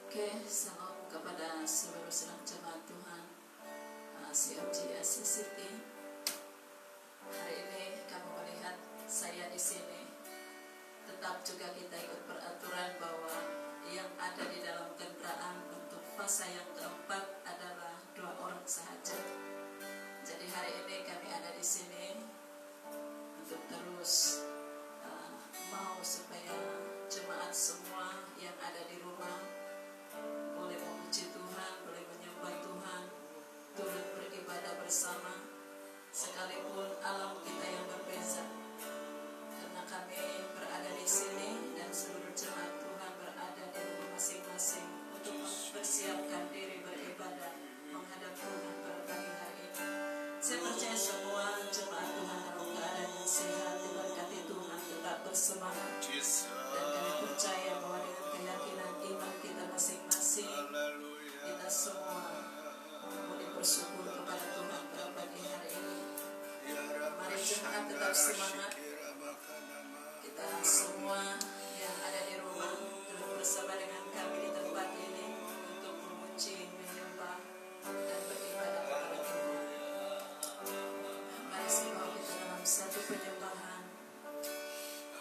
Oke, salam kepada seluruh sedang jemaat Tuhan CFG City. Hari ini kamu melihat saya di sini. Tetap juga kita ikut peraturan bahwa yang ada di dalam kendaraan untuk fase yang keempat adalah 2 orang sahaja. Jadi hari ini kami ada di sini untuk terus mau supaya jemaat semua yang ada di rumah boleh memuji Tuhan, boleh menyembah Tuhan, turut beribadah bersama, sekalipun alam kita yang berbeza. Karena kami berada di sini dan seluruh jemaat Tuhan berada di rumah masing-masing untuk mempersiapkan diri beribadah menghadap Tuhan pada pagi hari ini. Saya percaya semua jemaat Tuhan dalam keadaan yang sehat, diberkati Tuhan, tetap bersemangat. Dan kami percaya bahwa dengan keyakinan iman kita masing-masing, kita semua boleh bersyukur kepada Tuhan pada pagi hari ini. Mari jemaat tetap semangat. Kita semua yang ada di rumah duduk bersama dengan kami di tempat ini untuk memuji, menyembah, dan beribadah kepada Tuhan. Mari semua kita dalam satu penyembahan.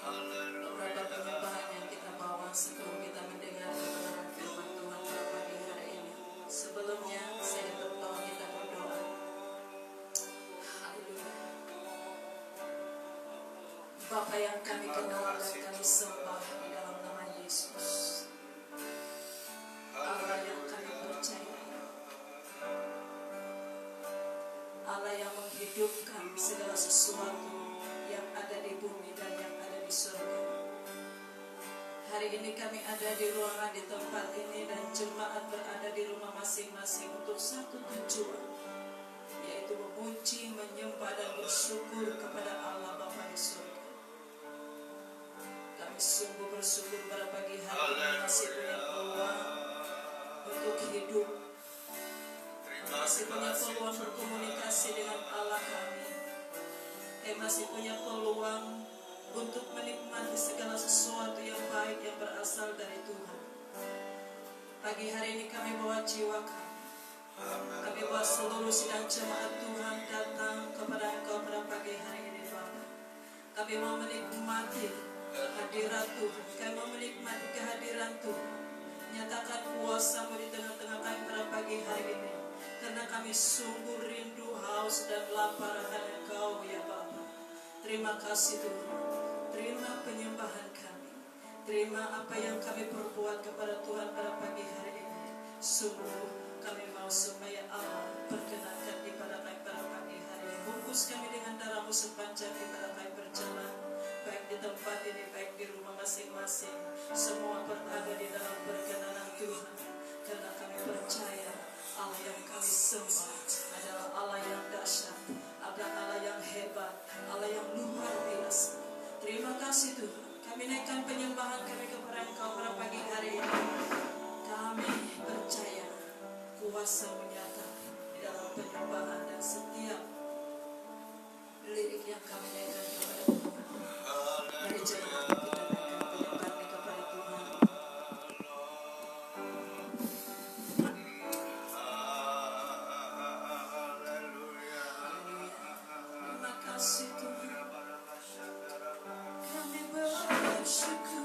Beberapa penyembahan yang kita bawa sebelum kita mendengar kebenaran firman Tuhan pada pagi hari ini. Sebelumnya saya berdoa, kita berdoa. Haleluya. Bapa yang kami kenal dan kami sembah di dalam nama Yesus, Allah yang kami percaya, Allah yang menghidupkan segala sesuatu yang ada di bumi dan yang ada di surga. Hari ini kami ada di ruangan di tempat ini dan jemaat berada di rumah masing-masing untuk satu tujuan, yaitu memuji, menyembah dan bersyukur kepada Allah Bapa di surga. Kami sungguh bersyukur pada pagi hari ini masih punya peluang untuk hidup, masih punya peluang berkomunikasi dengan Allah kami, masih punya peluang untuk menikmati segala sesuatu yang baik yang berasal dari Tuhan. Pagi hari ini kami bawa jiwa kami bawa seluruh sidang jemaat Tuhan datang kepada Engkau pada pagi hari ini Bapa. Kami mau menikmati hadirat Tuhan, kami mau menikmati kehadiran Tuhan. Nyatakan kuasa-Mu di tengah-tengah kami pada pagi hari ini, karena kami sungguh rindu, haus dan lapar akan Engkau ya Bapa. Terima kasih Tuhan, terima penyembahan kami, terima apa yang kami perbuat kepada Tuhan pada pagi hari ini. Sungguh kami mau supaya Allah perkenankan ibadah kami pada pagi hari ini. Bungkus kami dengan darah-Mu sepanjang ibadah kami berjalan, baik di tempat ini, baik di rumah masing-masing. Semua berada di dalam perkenanan Tuhan, karena kami percaya Allah yang kami sembah adalah Allah yang dahsyat, adalah Allah yang hebat, Allah yang luar biasa. Terima kasih Tuhan. Kami naikkan penyembahan kami kepada Engkau pada pagi hari ini. Kami percaya kuasa menyata di dalam penyembahan dan setiap lirik yang kami naikkan kepada Tuhan. Mari jemaat kita naikkan penyembahan kepada Tuhan. Terima kasih Tuhan. Kami bersyukur.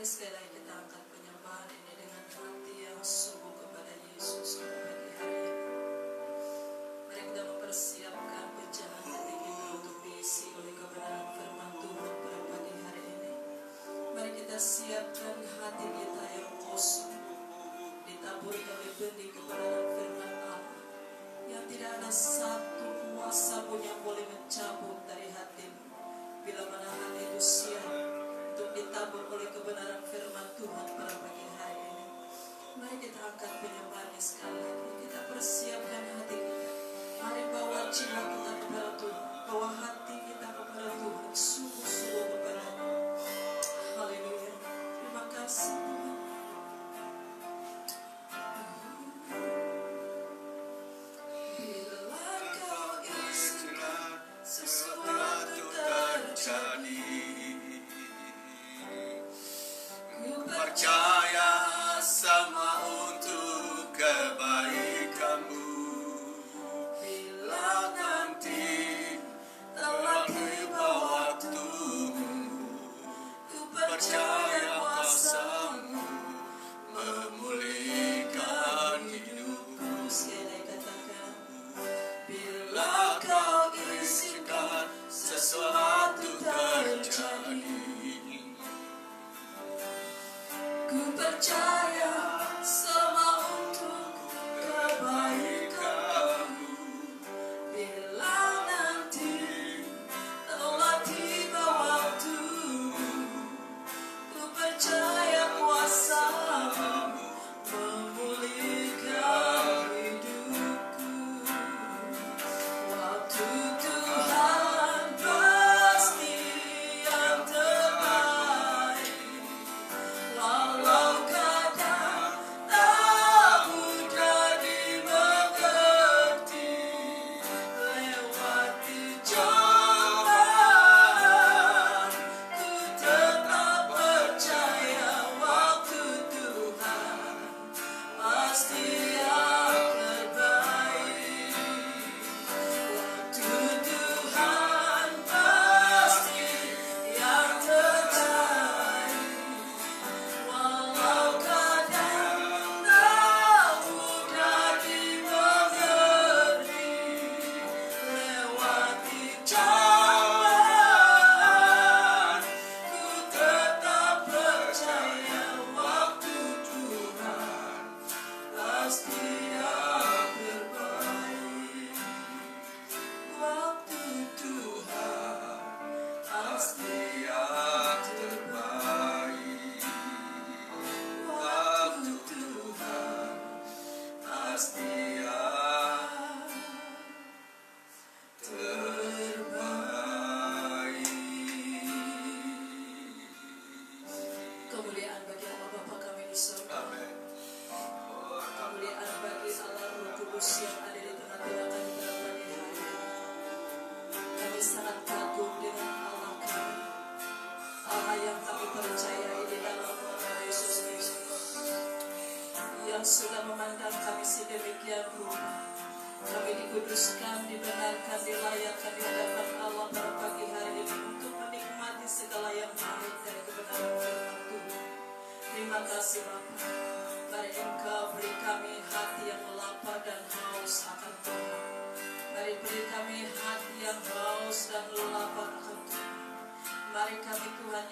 sekali lagi kita angkat penyembahan ini dengan hati yang sungguh kepada Yesus pada pagi hari ini. Mari kita mempersiapkan pecahan hati kita untuk diisi oleh kebenaran firman Tuhan pada pagi hari ini. Mari kita siapkan hati kita yang kosong, ditaburi oleh benih kebenaran firman Allah, yang tidak ada satu kuasa pun yang boleh mencabut dari hatimu bila mana hati itu siap untuk ditabur oleh kebenaran firman Tuhan pada pagi hari ini. Mari kita angkat penyembahannya sekali lagi. Kita persiapkan hati kita. Mari bawa jiwa kita kepada Tuhan, bawa hati kita kepada Tuhan, sungguh-sungguh kepada-Nya. Haleluya. Terima kasih Tuhan. Bila Kau izinkan sesuatu terjadi, percaya sama untuk kebaikanmu. Bila nanti telah tiba waktumu, ku percaya kuasa-Mu memulihkan hidupku. Sekali katakan, Bila Kau izinkan sesuatu terjadi, ku percaya sama untuk kebaikanmu. Bila nanti telah tiba waktumu, ku percaya kuasa-Mu memulihkan hidupku. Waktu Tuhan pasti yang terbaik, walau keadaan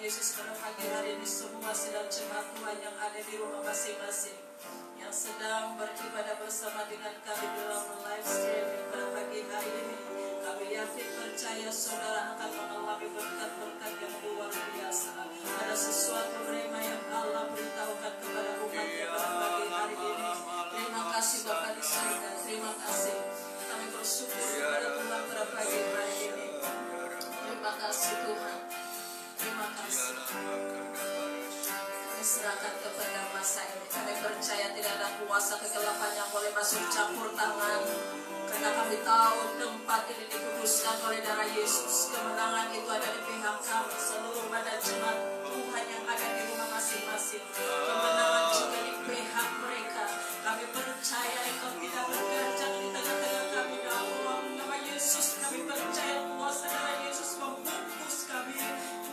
Yesus, pada pagi hari ini semua sedang jemaat Tuhan yang ada di rumah masing-masing, yang sedang beribadah bersama dengan kami dalam live streaming pada pagi hari ini. Kami yakin percaya saudara akan mengalami berkat-berkat yang luar biasa. Ada sesuatu rema yang Allah beritahukan kepada umatnya pada pagi hari ini. Terima kasih Bapak di surga, terima kasih. Kami bersyukur kepada Tuhan pada pagi hari ini. Terima kasih Tuhan. Terima kasih. Kami serahkan kepada masa ini. Kami percaya tidak ada kuasa kegelapan yang boleh masuk campur tangan. Karena kami tahu tempat ini dikuduskan oleh darah Yesus. Kemenangan itu ada di pihak kami. Seluruh badan jemaat Tuhan yang ada di rumah masing-masing. Kemenangan juga di pihak mereka. Kami percaya Engkau tidak berganjang di tengah-tengah kami dalam nama Yesus. Kami percaya kuasa darah Yesus membungkus kami.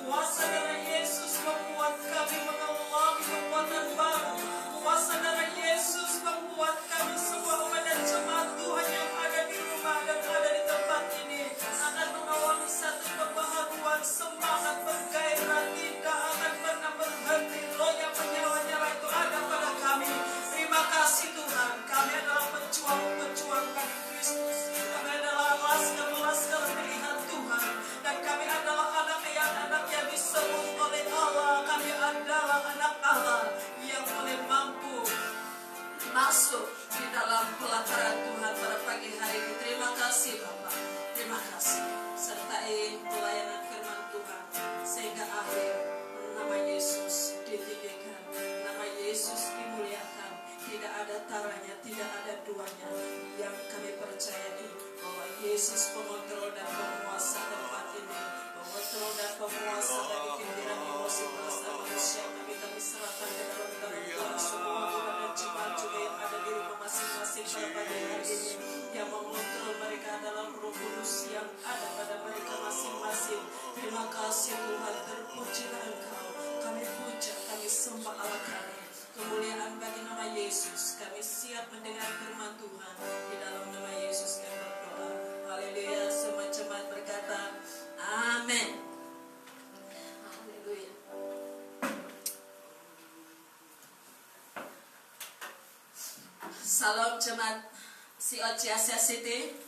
Kuasa darah Yesus membuat kami mengalami kekuatan baru. Kuasa darah Yesus membuat kami semua umat dan jemaat Tuhan yang ada di rumah dan ada di tempat ini akan mengalami satu pembaharuan semangat bergairah, tidak akan pernah berhenti. Roh yang menyala-nyala itu ada pada kami. Terima kasih Tuhan. Kami adalah pejuang-pejuang bagi Kristus. Kami adalah laskar-laskar pilihan Tuhan. Dan kami adalah anak yang disebut oleh Allah. Kami adalah anak Allah yang boleh mampu masuk di dalam pelataran Tuhan pada pagi hari ini. Terima kasih Bapak. Terima kasih. Sertai pelayanan firman Tuhan sehingga akhir nama Yesus ditinggikan, nama Yesus dimuliakan. Tidak ada taranya, tidak ada duanya. Yang kami percayai bahwa Yesus pengontrol dan penguasa tempat ini, pengontrol dan penguasa bagi pikiran, emosi, perasaan manusia. Kami serahkan ke dalam tangan Tuhan semua umat dan jemaat juga yang ada di rumah masing-masing pada pagi hari ini. Yang mengontrol mereka adalah Roh Kudus yang ada pada mereka masing-masing. Terima kasih Tuhan, terpujilah Engkau. Kami puja, kami sembah Allah kami. Kemuliaan bagi nama Yesus. Kami siap mendengar firman Tuhan. Di dalam nama Yesus kami berdoa. Haleluya. Semua jemaat berkata amin. Haleluya. Salam jemaat COC Asia City.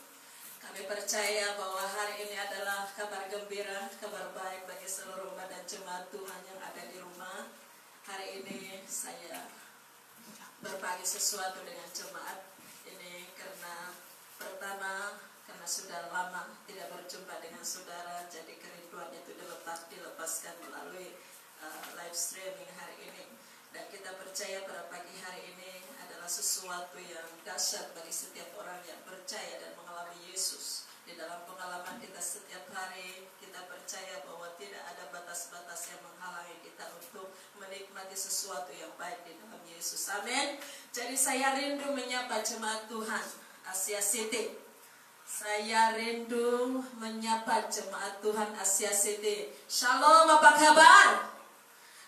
Kami percaya bahwa hari ini adalah kabar gembira, kabar baik bagi seluruh badan jemaat Tuhan yang ada di rumah. Hari ini saya berbagi sesuatu dengan jemaat ini karena pertama, karena sudah lama tidak berjumpa dengan saudara, jadi kerinduan itu dilepaskan melalui live streaming hari ini. Dan kita percaya pada pagi hari ini adalah sesuatu yang dahsyat bagi setiap orang yang percaya dan mengalami Yesus. Di dalam pengalaman kita setiap hari, kita percaya bahwa tidak ada batas-batas yang menghalangi kita untuk menikmati sesuatu yang baik di dalam Yesus. Amin. Jadi saya rindu menyapa jemaat Tuhan Asia City. Saya rindu menyapa jemaat Tuhan Asia City. Shalom, apa kabar?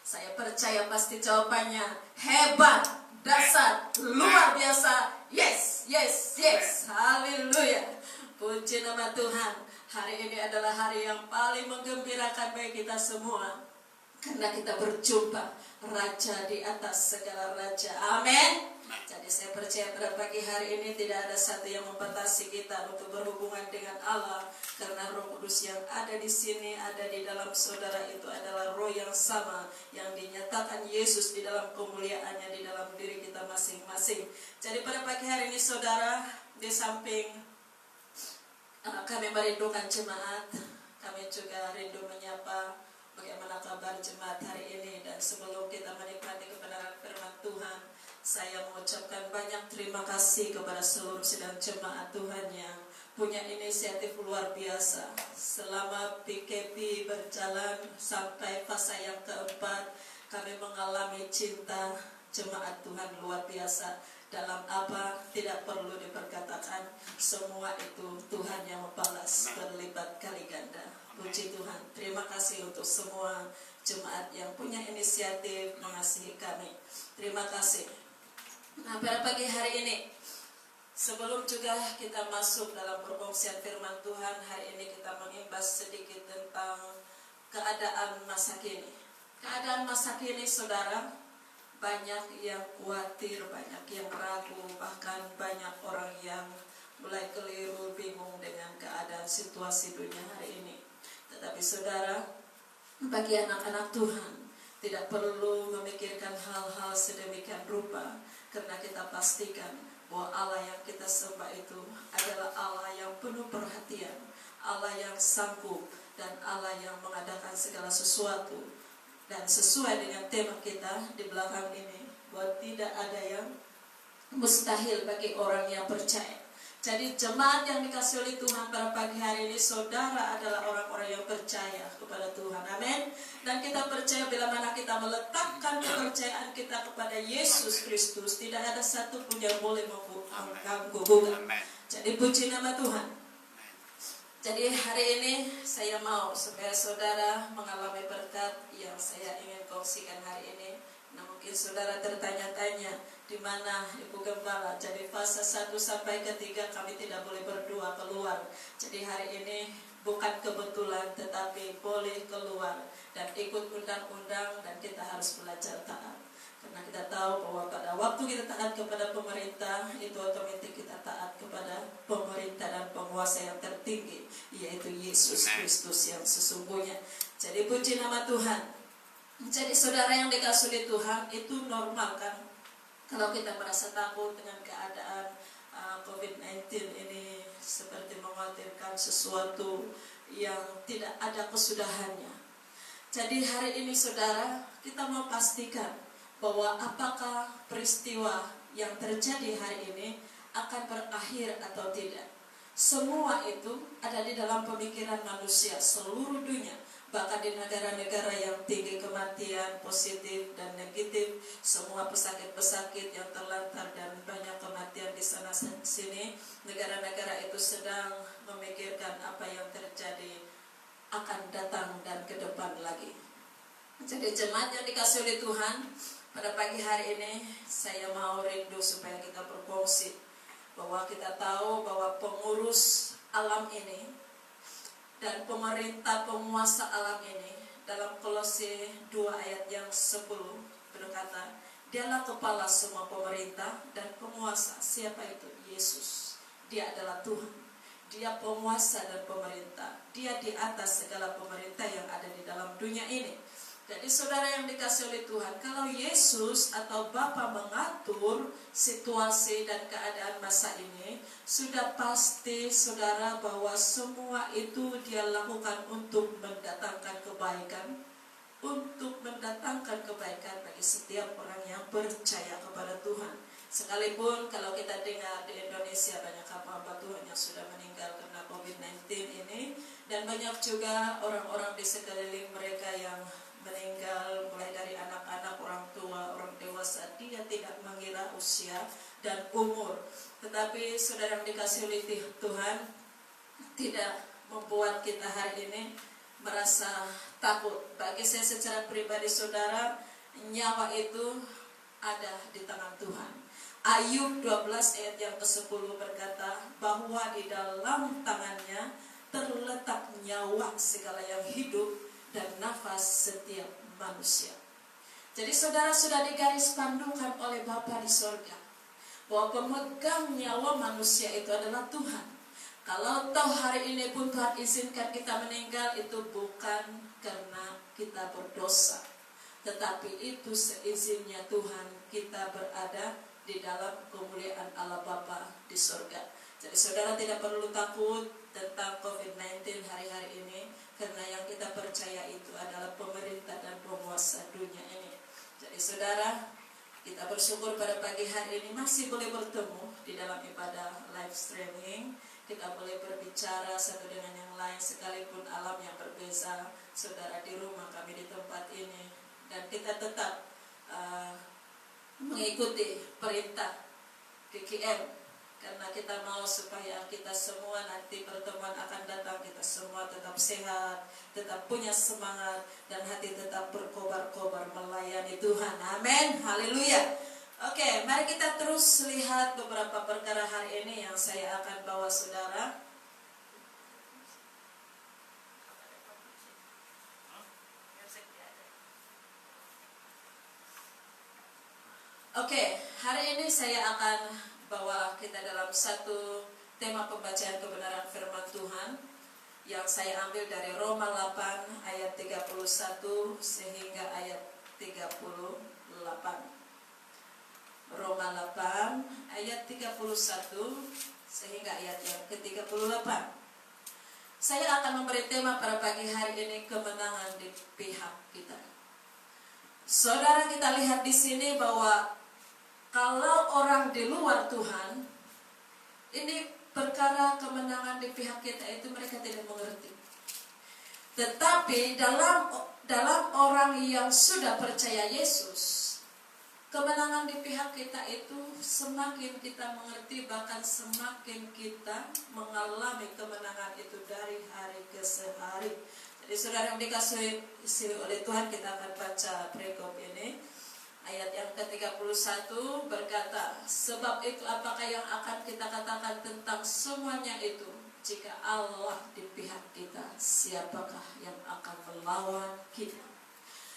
Saya percaya pasti jawabannya hebat, dahsyat, luar biasa. Yes, yes, yes. Haleluya. Puji nama Tuhan. Hari ini adalah hari yang paling menggembirakan bagi kita semua. Karena kita berjumpa Raja di atas segala raja. Amin. Jadi saya percaya pada pagi hari ini tidak ada satu yang membatasi kita untuk berhubungan dengan Allah. Karena Roh Kudus yang ada di sini, ada di dalam saudara itu adalah roh yang sama yang dinyatakan Yesus di dalam kemuliaannya di dalam diri kita masing-masing. Jadi pada pagi hari ini saudara, di samping kami merindukan jemaat, kami juga rindu menyapa bagaimana kabar jemaat hari ini. Dan sebelum kita menikmati kebenaran firman Tuhan, saya mengucapkan banyak terima kasih kepada seluruh sidang jemaat Tuhan yang punya inisiatif luar biasa. Selama PKP berjalan sampai fase yang keempat, kami mengalami cinta jemaat Tuhan luar biasa. Dalam apa tidak perlu diperkatakan, semua itu Tuhan yang membalas berlipat kali ganda. Puji Tuhan. Terima kasih untuk semua jemaat yang punya inisiatif mengasihi kami. Terima kasih. Nah, pada pagi hari ini, sebelum juga kita masuk dalam perkongsian firman Tuhan, hari ini kita mengimbas sedikit tentang keadaan masa kini. Keadaan masa kini saudara, banyak yang khawatir, banyak yang ragu, bahkan banyak orang yang mulai keliru, bingung dengan keadaan situasi dunia hari ini. Tetapi saudara, bagi anak-anak Tuhan, tidak perlu memikirkan hal-hal sedemikian rupa, karena kita pastikan bahwa Allah yang kita sembah itu adalah Allah yang penuh perhatian, Allah yang sanggup, dan Allah yang mengadakan segala sesuatu. Dan sesuai dengan tema kita di belakang ini, bahwa tidak ada yang mustahil bagi orang yang percaya. Jadi jemaat yang dikasih oleh Tuhan pada pagi hari ini, saudara adalah orang-orang yang percaya kepada Tuhan. Amin. Dan kita percaya bila mana kita meletakkan kepercayaan kita kepada Yesus Kristus, tidak ada satu pun yang boleh mengganggu. Jadi puji nama Tuhan. Jadi hari ini saya mau supaya saudara mengalami berkat yang saya ingin kongsikan hari ini. Nah, mungkin saudara tertanya-tanya, di mana Ibu Gembala? Jadi fase 1 sampai ke 3 kami tidak boleh berdua keluar. Jadi hari ini bukan kebetulan, tetapi boleh keluar dan ikut undang-undang, dan kita harus belajar taat. Karena kita tahu bahwa pada waktu kita taat kepada pemerintah, itu otomatis kita taat kepada pemerintah dan penguasa yang tertinggi, yaitu Yesus Kristus yang sesungguhnya. Jadi puji nama Tuhan. Jadi saudara yang dikasihi oleh Tuhan, itu normal kan? Kalau kita merasa takut dengan keadaan COVID-19 ini, seperti mengkhawatirkan sesuatu yang tidak ada kesudahannya. Jadi hari ini saudara, kita mau pastikan bahwa apakah peristiwa yang terjadi hari ini akan berakhir atau tidak. Semua itu ada di dalam pemikiran manusia seluruh dunia. Bahkan di negara-negara yang tinggi kematian positif dan negatif, semua pesakit-pesakit yang terlantar dan banyak kematian di sana sini, negara-negara itu sedang memikirkan apa yang terjadi akan datang dan ke depan lagi. Jadi jemaat yang dikasihi oleh Tuhan, pada pagi hari ini saya mau rindu supaya kita berfungsi, bahwa kita tahu bahwa pengurus alam ini dan pemerintah penguasa alam ini, dalam Kolose 2 ayat yang 10 berkata, dialah kepala semua pemerintah dan penguasa. Siapa itu? Yesus. Dia adalah Tuhan. Dia penguasa dan pemerintah. Dia di atas segala pemerintah yang ada di dalam dunia ini. Jadi saudara yang dikasihi oleh Tuhan, kalau Yesus atau Bapa mengatur situasi dan keadaan masa ini, sudah pasti saudara bahwa semua itu Dia lakukan untuk mendatangkan kebaikan, untuk mendatangkan kebaikan bagi setiap orang yang percaya kepada Tuhan. Sekalipun kalau kita dengar di Indonesia banyak hamba Tuhan yang sudah meninggal karena COVID-19 ini, dan banyak juga orang-orang di sekeliling mereka yang meninggal, mulai dari anak-anak, orang tua, orang dewasa. Dia tidak mengira usia dan umur. Tetapi saudara yang dikasihi oleh Tuhan, tidak membuat kita hari ini merasa takut. Bagi saya secara pribadi saudara, nyawa itu ada di tangan Tuhan. Ayub 12 ayat yang ke-10 berkata bahwa di dalam tangannya terletak nyawa segala yang hidup dan nafas setiap manusia. Jadi saudara sudah digaris pandukan oleh Bapa di sorga bahwa pemegang nyawa manusia itu adalah Tuhan. Kalau toh hari ini pun Tuhan izinkan kita meninggal, itu bukan karena kita berdosa, tetapi itu seizinnya Tuhan kita berada di dalam kemuliaan Allah Bapa di sorga. Jadi saudara tidak perlu takut tentang COVID-19 hari-hari ini, karena yang kita percaya itu adalah pemerintah dan penguasa dunia ini. Jadi saudara, kita bersyukur pada pagi hari ini masih boleh bertemu di dalam ibadah live streaming. Kita boleh berbicara satu dengan yang lain sekalipun alam yang berbeza. Saudara di rumah, kami di tempat ini, dan kita tetap mengikuti perintah GKM. Karena kita mau supaya kita semua nanti pertemuan akan datang, kita semua tetap sehat, tetap punya semangat, dan hati tetap berkobar-kobar melayani Tuhan. Amin, haleluya. Oke, mari kita terus lihat beberapa perkara hari ini yang saya akan bawa saudara. Oke, hari ini saya akan bawa kita dalam satu tema pembacaan kebenaran firman Tuhan yang saya ambil dari Roma 8 ayat 31 sehingga ayat 38. Roma 8 ayat 31 sehingga ayat yang ke-38. Saya akan memberi tema pada pagi hari ini, kemenangan di pihak kita. Saudara, kita lihat di sini bahwa kalau orang di luar Tuhan, ini perkara kemenangan di pihak kita itu mereka tidak mengerti. Tetapi dalam orang yang sudah percaya Yesus, kemenangan di pihak kita itu semakin kita mengerti, bahkan semakin kita mengalami kemenangan itu dari hari ke hari. Jadi saudara yang dikasihi oleh Tuhan, kita akan baca perikop ini. Ayat yang ke-31 berkata, sebab itu apakah yang akan kita katakan tentang semuanya itu? Jika Allah di pihak kita, siapakah yang akan melawan kita?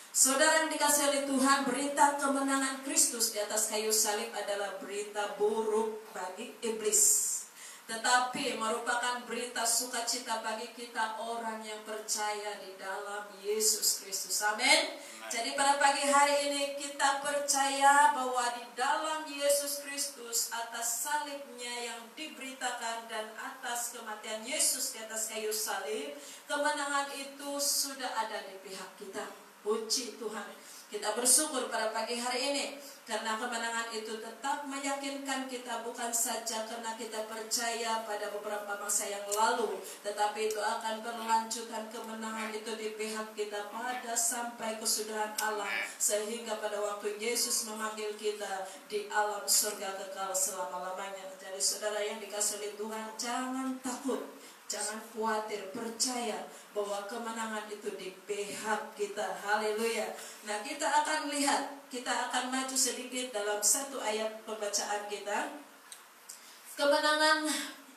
Saudara yang dikasihi oleh Tuhan, berita kemenangan Kristus di atas kayu salib adalah berita buruk bagi iblis, tetapi merupakan berita sukacita bagi kita orang yang percaya di dalam Yesus Kristus. Amin. Jadi pada pagi hari ini kita percaya bahwa di dalam Yesus Kristus, atas salibnya yang diberitakan dan atas kematian Yesus di atas kayu salib, kemenangan itu sudah ada di pihak kita. Puji Tuhan. Kita bersyukur pada pagi hari ini karena kemenangan itu tetap meyakinkan kita, bukan saja karena kita percaya pada beberapa masa yang lalu, tetapi itu akan berlanjutan kemenangan itu di pihak kita pada sampai kesudahan alam, sehingga pada waktu Yesus memanggil kita di alam surga kekal selama-lamanya. Jadi saudara yang dikasihi oleh Tuhan, jangan takut, jangan khawatir, percaya bahwa kemenangan itu di pihak kita. Haleluya. Nah, kita akan lihat, kita akan maju sedikit dalam satu ayat pembacaan kita. Kemenangan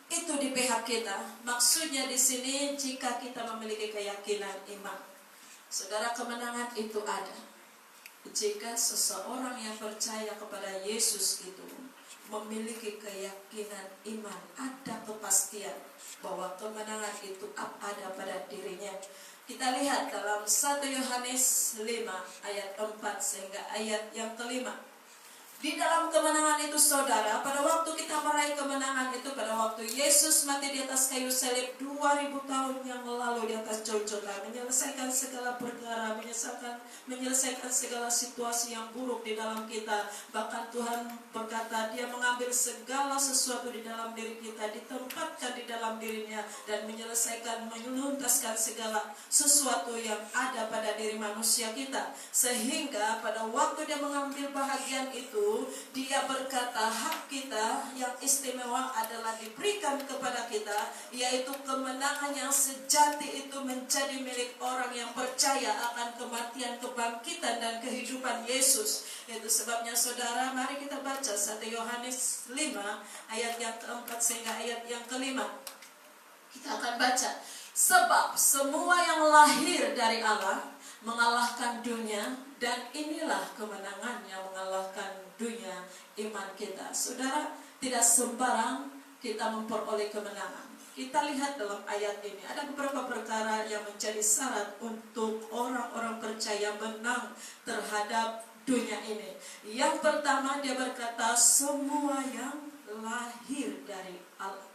itu di pihak kita. Maksudnya di sini jika kita memiliki keyakinan iman. Saudara, kemenangan itu ada jika seseorang yang percaya kepada Yesus itu memiliki keyakinan iman, ada kepastian bahwa kemenangan itu ada pada dirinya. Kita lihat dalam 1 Yohanes 5 ayat 4 sehingga ayat yang ke-5. Di dalam kemenangan itu saudara, pada waktu kita meraih kemenangan itu, pada waktu Yesus mati di atas kayu salib 2000 tahun yang lalu di atas Golgota, menyelesaikan segala perkara, menyelesaikan segala situasi yang buruk di dalam kita. Bahkan Tuhan berkata, Dia mengambil segala sesuatu di dalam diri kita, ditempatkan di dalam dirinya, dan menyelesaikan, menuntaskan segala sesuatu yang ada pada diri manusia kita. Sehingga pada waktu Dia mengambil bahagian itu, Dia berkata, hak kita yang istimewa adalah diberikan kepada kita, yaitu kemenangan yang sejati itu menjadi milik orang yang percaya akan kematian, kebangkitan, dan kehidupan Yesus. Itu sebabnya saudara, mari kita baca 1 Yohanes 5 ayat yang ke-4 sehingga ayat yang ke-5. Kita akan baca, sebab semua yang lahir dari Allah mengalahkan dunia, dan inilah kemenangan yang mengalahkan dunia, iman kita. Saudara, tidak sembarang kita memperoleh kemenangan. Kita lihat dalam ayat ini ada beberapa perkara yang menjadi syarat untuk orang-orang percaya menang terhadap dunia ini. Yang pertama, dia berkata semua yang lahir dari Allah.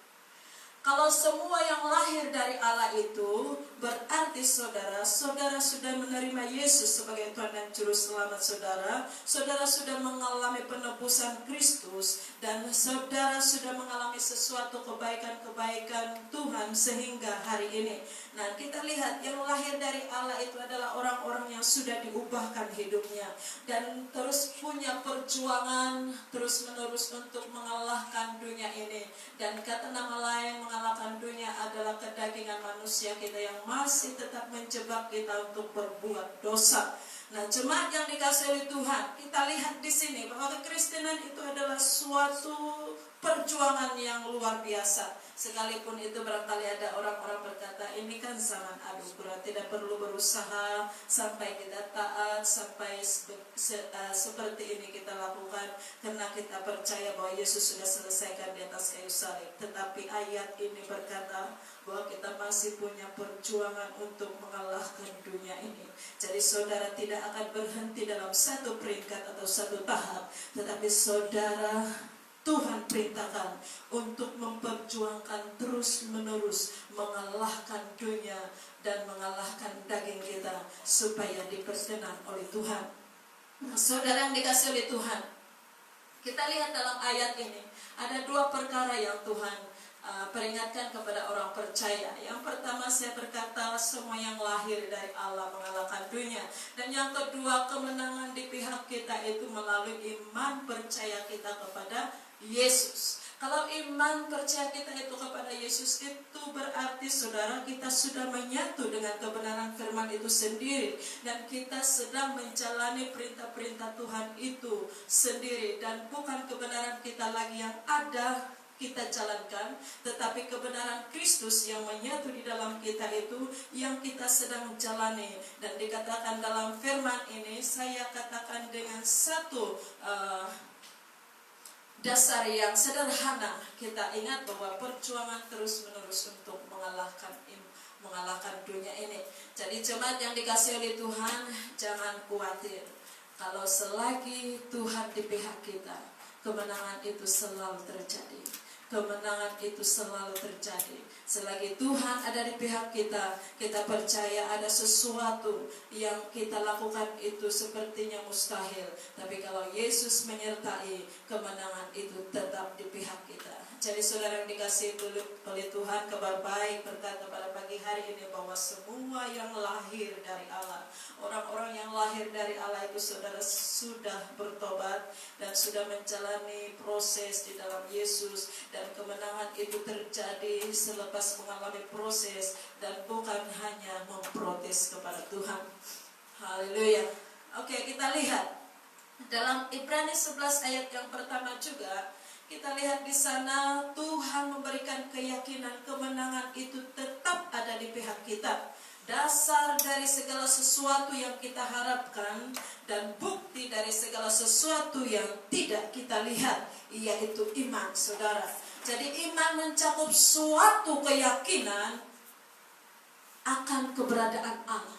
Kalau semua yang lahir dari Allah itu berarti saudara sudah menerima Yesus sebagai Tuhan dan Juru Selamat saudara. Saudara sudah mengalami penebusan Kristus, dan saudara sudah mengalami sesuatu kebaikan-kebaikan Tuhan sehingga hari ini. Nah, kita lihat yang lahir dari Allah itu adalah orang-orang yang sudah diubahkan hidupnya dan terus punya perjuangan terus-menerus untuk mengalahkan dunia ini. Dan kata nama lain, mengalahkan dunia adalah kedagingan manusia kita yang masih tetap menjebak kita untuk berbuat dosa. Nah, jemaat yang dikasihi oleh Tuhan, kita lihat di sini bahwa kekristenan itu adalah suatu perjuangan yang luar biasa. Sekalipun itu barangkali ada orang-orang berkata, ini kan zaman abu. kurang. Tidak perlu berusaha sampai kita taat, sampai seperti ini kita lakukan, karena kita percaya bahwa Yesus sudah selesaikan di atas kayu salib. Tetapi ayat ini berkata bahwa kita masih punya perjuangan untuk mengalahkan dunia ini. Jadi saudara tidak akan berhenti dalam satu peringkat atau satu tahap, tetapi saudara, Tuhan perintahkan untuk memperjuangkan terus menerus mengalahkan dunia dan mengalahkan daging kita supaya diperkenan oleh Tuhan. Saudara yang dikasih oleh Tuhan, kita lihat dalam ayat ini ada dua perkara yang Tuhan peringatkan kepada orang percaya. Yang pertama, saya berkata semua yang lahir dari Allah mengalahkan dunia. Dan yang kedua, kemenangan di pihak kita itu melalui iman percaya kita kepada Yesus. Kalau iman percaya kita itu kepada Yesus, itu berarti saudara, kita sudah menyatu dengan kebenaran firman itu sendiri, dan kita sedang menjalani perintah-perintah Tuhan itu sendiri. Dan bukan kebenaran kita lagi yang ada kita jalankan, tetapi kebenaran Kristus yang menyatu di dalam kita itu yang kita sedang jalani. Dan dikatakan dalam firman ini, saya katakan dengan satu dasar yang sederhana, kita ingat bahwa perjuangan terus menerus untuk mengalahkan dunia ini. Jadi jemaat yang dikasih oleh Tuhan, jangan khawatir. Kalau selagi Tuhan di pihak kita, kemenangan itu selalu terjadi. Kemenangan itu selalu terjadi. Selagi Tuhan ada di pihak kita, kita percaya ada sesuatu yang kita lakukan itu sepertinya mustahil. Tapi kalau Yesus menyertai, kemenangan itu tetap di pihak kita. Jadi saudara yang dikasihi oleh Tuhan, kabar baik berkata pada pagi hari ini bahwa semua yang lahir dari Allah, orang-orang yang lahir dari Allah itu saudara sudah bertobat dan sudah menjalani proses di dalam Yesus. Dan kemenangan itu terjadi selepas mengalami proses dan bukan hanya memprotes kepada Tuhan. Haleluya. Oke, kita lihat dalam Ibrani 11 ayat yang pertama juga, kita lihat di sana Tuhan memberikan keyakinan kemenangan itu tetap ada di pihak kita. Dasar dari segala sesuatu yang kita harapkan dan bukti dari segala sesuatu yang tidak kita lihat, yaitu iman, saudara. Jadi iman mencakup suatu keyakinan akan keberadaan Allah.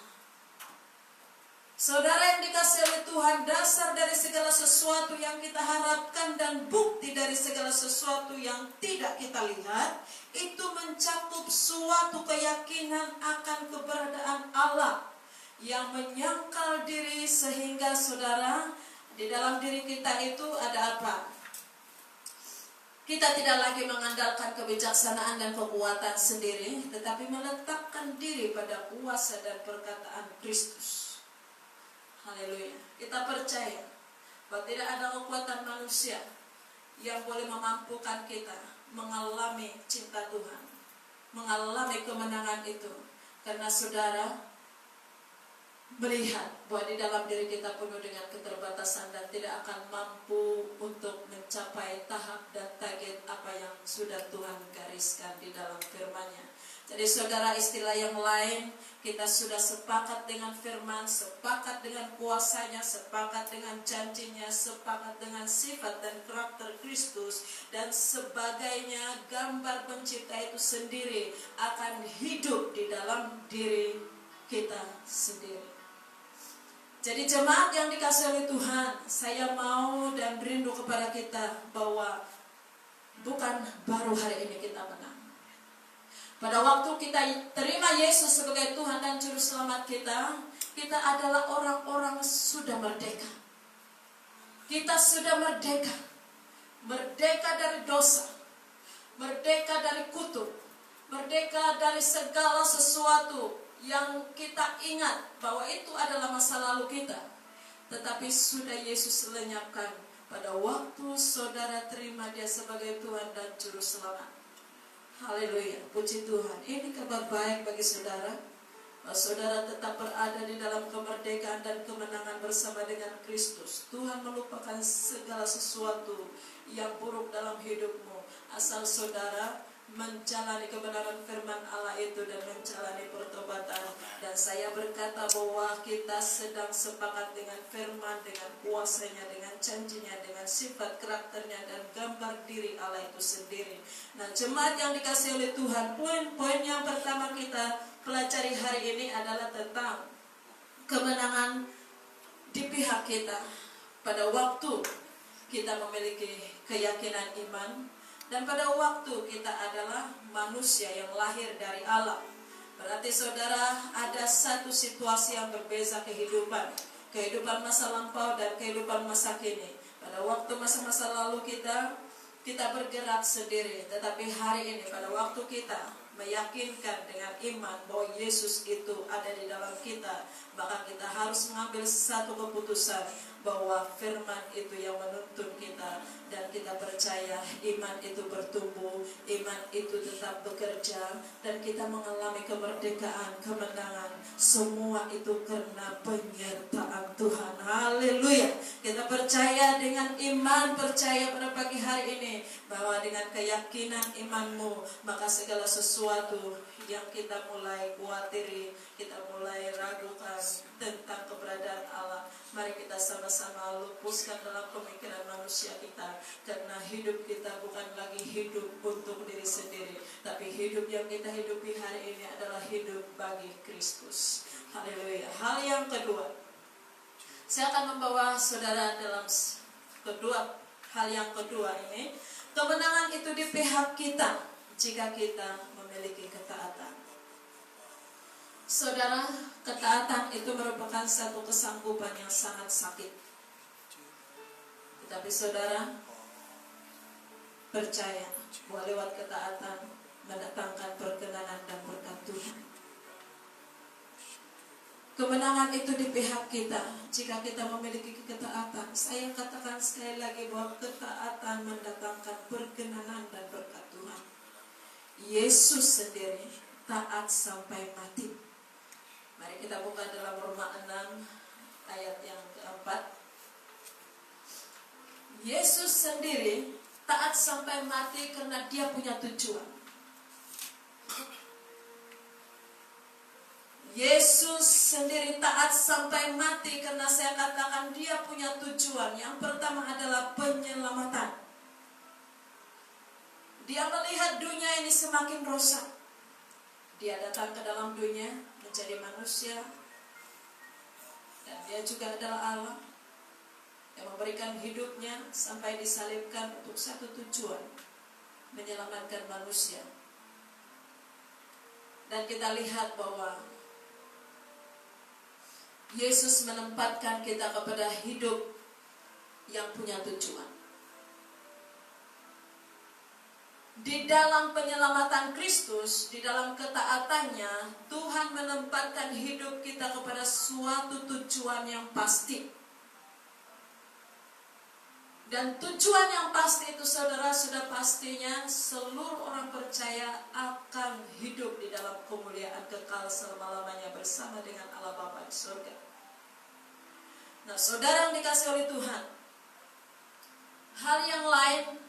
Saudara yang dikasihi oleh Tuhan, dasar dari segala sesuatu yang kita harapkan dan bukti dari segala sesuatu yang tidak kita lihat, itu mencakup suatu keyakinan akan keberadaan Allah yang menyangkal diri, sehingga saudara, di dalam diri kita itu ada apa? Kita tidak lagi mengandalkan kebijaksanaan dan kekuatan sendiri, tetapi meletakkan diri pada kuasa dan perkataan Kristus. Haleluya. Kita percaya bahwa tidak ada kekuatan manusia yang boleh memampukan kita mengalami cinta Tuhan, mengalami kemenangan itu. Karena saudara melihat bahwa di dalam diri kita penuh dengan keterbatasan dan tidak akan mampu untuk mencapai tahap dan target apa yang sudah Tuhan gariskan di dalam firman-Nya. Jadi saudara, istilah yang lain, kita sudah sepakat dengan firman, sepakat dengan kuasanya, sepakat dengan janjinya, sepakat dengan sifat dan karakter Kristus, dan sebagainya. Gambar pencipta itu sendiri akan hidup di dalam diri kita sendiri. Jadi jemaat yang dikasihi oleh Tuhan, saya mau dan rindu kepada kita bahwa bukan baru hari ini kita menang. Pada waktu kita terima Yesus sebagai Tuhan dan Juru Selamat kita, kita adalah orang-orang sudah merdeka. Kita sudah merdeka. Merdeka dari dosa, merdeka dari kutuk, merdeka dari segala sesuatu yang kita ingat bahwa itu adalah masa lalu kita. Tetapi sudah Yesus lenyapkan pada waktu saudara terima Dia sebagai Tuhan dan Juru Selamat. Haleluya, puji Tuhan. Ini kabar baik bagi saudara, bahwa saudara tetap berada di dalam kemerdekaan dan kemenangan bersama dengan Kristus. Tuhan melupakan segala sesuatu yang buruk dalam hidupmu, asal saudara menjalani kebenaran firman Allah itu dan menjalani pertobatan saya berkata bahwa kita sedang sepakat dengan firman, dengan kuasanya, dengan janjinya, dengan sifat karakternya dan gambar diri Allah itu sendiri. Nah, jemaat yang dikasihi oleh Tuhan, poin yang pertama kita pelajari hari ini adalah tentang kemenangan di pihak kita pada waktu kita memiliki keyakinan iman, dan pada waktu kita adalah manusia yang lahir dari Allah. Berarti saudara, ada satu situasi yang berbeza kehidupan masa lampau dan kehidupan masa kini. Pada waktu masa-masa lalu kita bergerak sendiri, tetapi hari ini pada waktu kita meyakinkan dengan iman bahwa Yesus itu ada di dalam kita, maka kita harus mengambil satu keputusan bahwa firman itu yang menuntun kita, dan kita percaya iman itu bertumbuh, iman itu tetap bekerja, dan kita mengalami kemerdekaan, kemenangan. Semua itu karena penyertaan Tuhan. Haleluya. Kita percaya dengan iman, percaya pada pagi hari ini bahwa dengan keyakinan imanmu, maka segala sesuatu yang kita mulai khawatiri, kita mulai ragukan tentang keberadaan Allah, mari kita sama-sama lupuskan dalam pemikiran manusia kita. Karena hidup kita bukan lagi hidup untuk diri sendiri, tapi hidup yang kita hidupi hari ini adalah hidup bagi Kristus. Haleluya. Hal yang kedua, saya akan membawa saudara dalam hal yang kedua ini. Kemenangan itu di pihak kita jika kita memiliki ketaatan. Saudara, ketaatan itu merupakan satu kesanggupan yang sangat sakit. Tetapi saudara percaya bahwa lewat ketaatan mendatangkan perkenanan dan berkat Tuhan. Kemenangan itu di pihak kita jika kita memiliki ketaatan. Saya katakan sekali lagi bahwa ketaatan mendatangkan perkenanan dan berkat Tuhan. Yesus sendiri taat sampai mati. Mari kita buka dalam Roma 6 ayat yang keempat. Yesus sendiri taat sampai mati karena dia punya tujuan. Yesus sendiri taat sampai mati karena saya katakan dia punya tujuan. Yang pertama adalah penyelamatan. Dia melihat dunia ini semakin rusak. Dia datang ke dalam dunia menjadi manusia, dan dia juga adalah Allah yang memberikan hidupnya sampai disalibkan untuk satu tujuan, menyelamatkan manusia. Dan kita lihat bahwa Yesus menempatkan kita kepada hidup yang punya tujuan. Di dalam penyelamatan Kristus, di dalam ketaatannya, Tuhan menempatkan hidup kita kepada suatu tujuan yang pasti. Dan tujuan yang pasti itu saudara, sudah pastinya seluruh orang percaya akan hidup di dalam kemuliaan kekal selama-lamanya bersama dengan Allah Bapa di surga. Nah, saudara yang dikasihi oleh Tuhan, hal yang lain,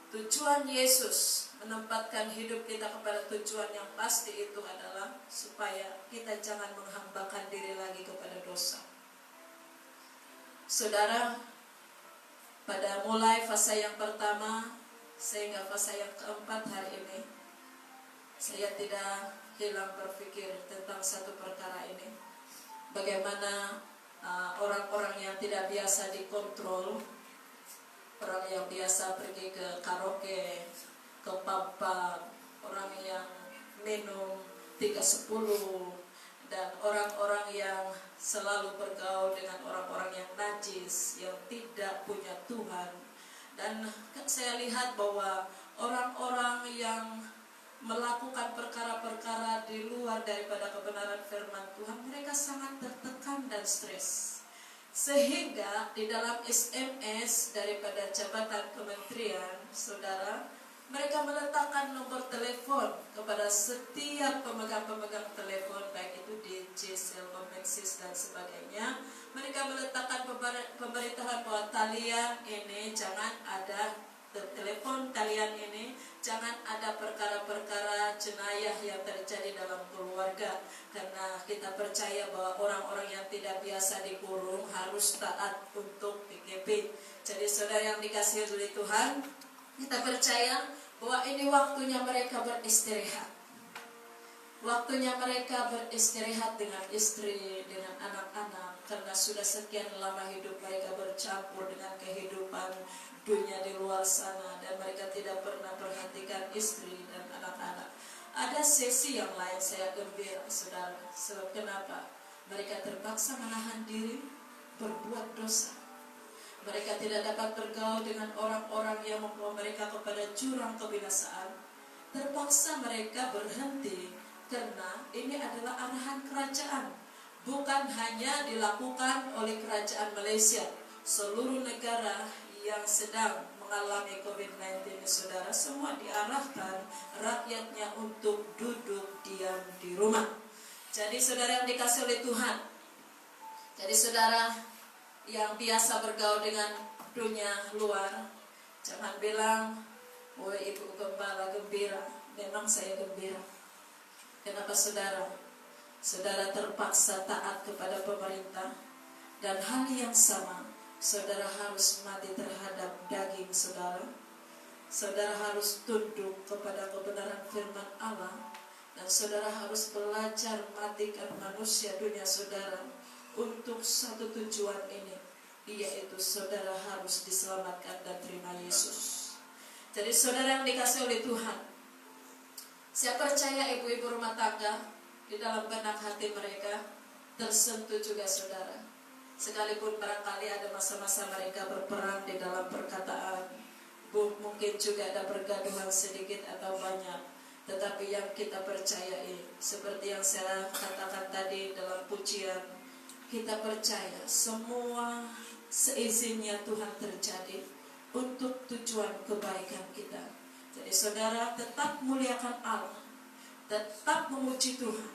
tujuan Yesus menempatkan hidup kita kepada tujuan yang pasti itu adalah supaya kita jangan menghambakan diri lagi kepada dosa. Saudara, pada mulai fase yang pertama sehingga fase yang keempat hari ini, saya tidak hilang berpikir tentang satu perkara ini. Bagaimana orang-orang yang tidak biasa dikontrol, orang yang biasa pergi ke karaoke, ke pub, orang yang minum 3-10, dan orang-orang yang selalu bergaul dengan orang-orang yang najis, yang tidak punya Tuhan. Dan saya lihat bahwa orang-orang yang melakukan perkara-perkara di luar daripada kebenaran firman Tuhan, mereka sangat tertekan dan stres. Sehingga di dalam SMS daripada jabatan kementerian, saudara, mereka meletakkan nomor telepon kepada setiap pemegang-pemegang telepon, baik itu DJ, Selcom, Maxis dan sebagainya. Mereka meletakkan pemberitahuan bahwa kalian ini jangan ada telepon, kalian ini jangan ada perkara-perkara jenayah yang terjadi dalam keluarga. Karena kita percaya bahwa orang-orang yang tidak biasa dikurung harus taat untuk PKP. Jadi saudara yang dikasihi oleh Tuhan, kita percaya bahwa ini waktunya mereka beristirahat. Waktunya mereka beristirahat dengan istri, dengan anak-anak, karena sudah sekian lama hidup mereka bercampur dengan kehidupan dunia di luar sana, dan mereka tidak pernah perhatikan istri dan anak-anak. Ada sesi yang lain saya gembira, saudara. Sebab kenapa? Mereka terpaksa menahan diri berbuat dosa. Mereka tidak dapat bergaul dengan orang-orang yang membawa mereka kepada jurang kebinasaan. Terpaksa mereka berhenti karena ini adalah arahan kerajaan. Bukan hanya dilakukan oleh kerajaan Malaysia. Seluruh negara yang sedang mengalami COVID-19, saudara, semua diarahkan rakyatnya untuk duduk diam di rumah. Jadi saudara yang dikasihi oleh Tuhan, jadi saudara yang biasa bergaul dengan dunia luar, jangan bilang, "Oh, ibu gembala gembira." Memang saya gembira. Kenapa saudara? Saudara terpaksa taat kepada pemerintah, dan hal yang sama, saudara harus mati terhadap daging saudara. Saudara harus tunduk kepada kebenaran firman Allah, dan saudara harus belajar matikan manusia dunia saudara untuk satu tujuan ini, yaitu saudara harus diselamatkan dan terima Yesus. Jadi saudara yang dikasihi oleh Tuhan, saya percaya ibu-ibu rumah tangga di dalam benak hati mereka tersentuh juga saudara. Sekalipun barangkali ada masa-masa mereka berperang di dalam perkataan, mungkin juga ada pergaduhan sedikit atau banyak, tetapi yang kita percayai, seperti yang saya katakan tadi dalam pujian, kita percaya semua seizinnya Tuhan terjadi untuk tujuan kebaikan kita. Jadi saudara tetap muliakan Allah, tetap memuji Tuhan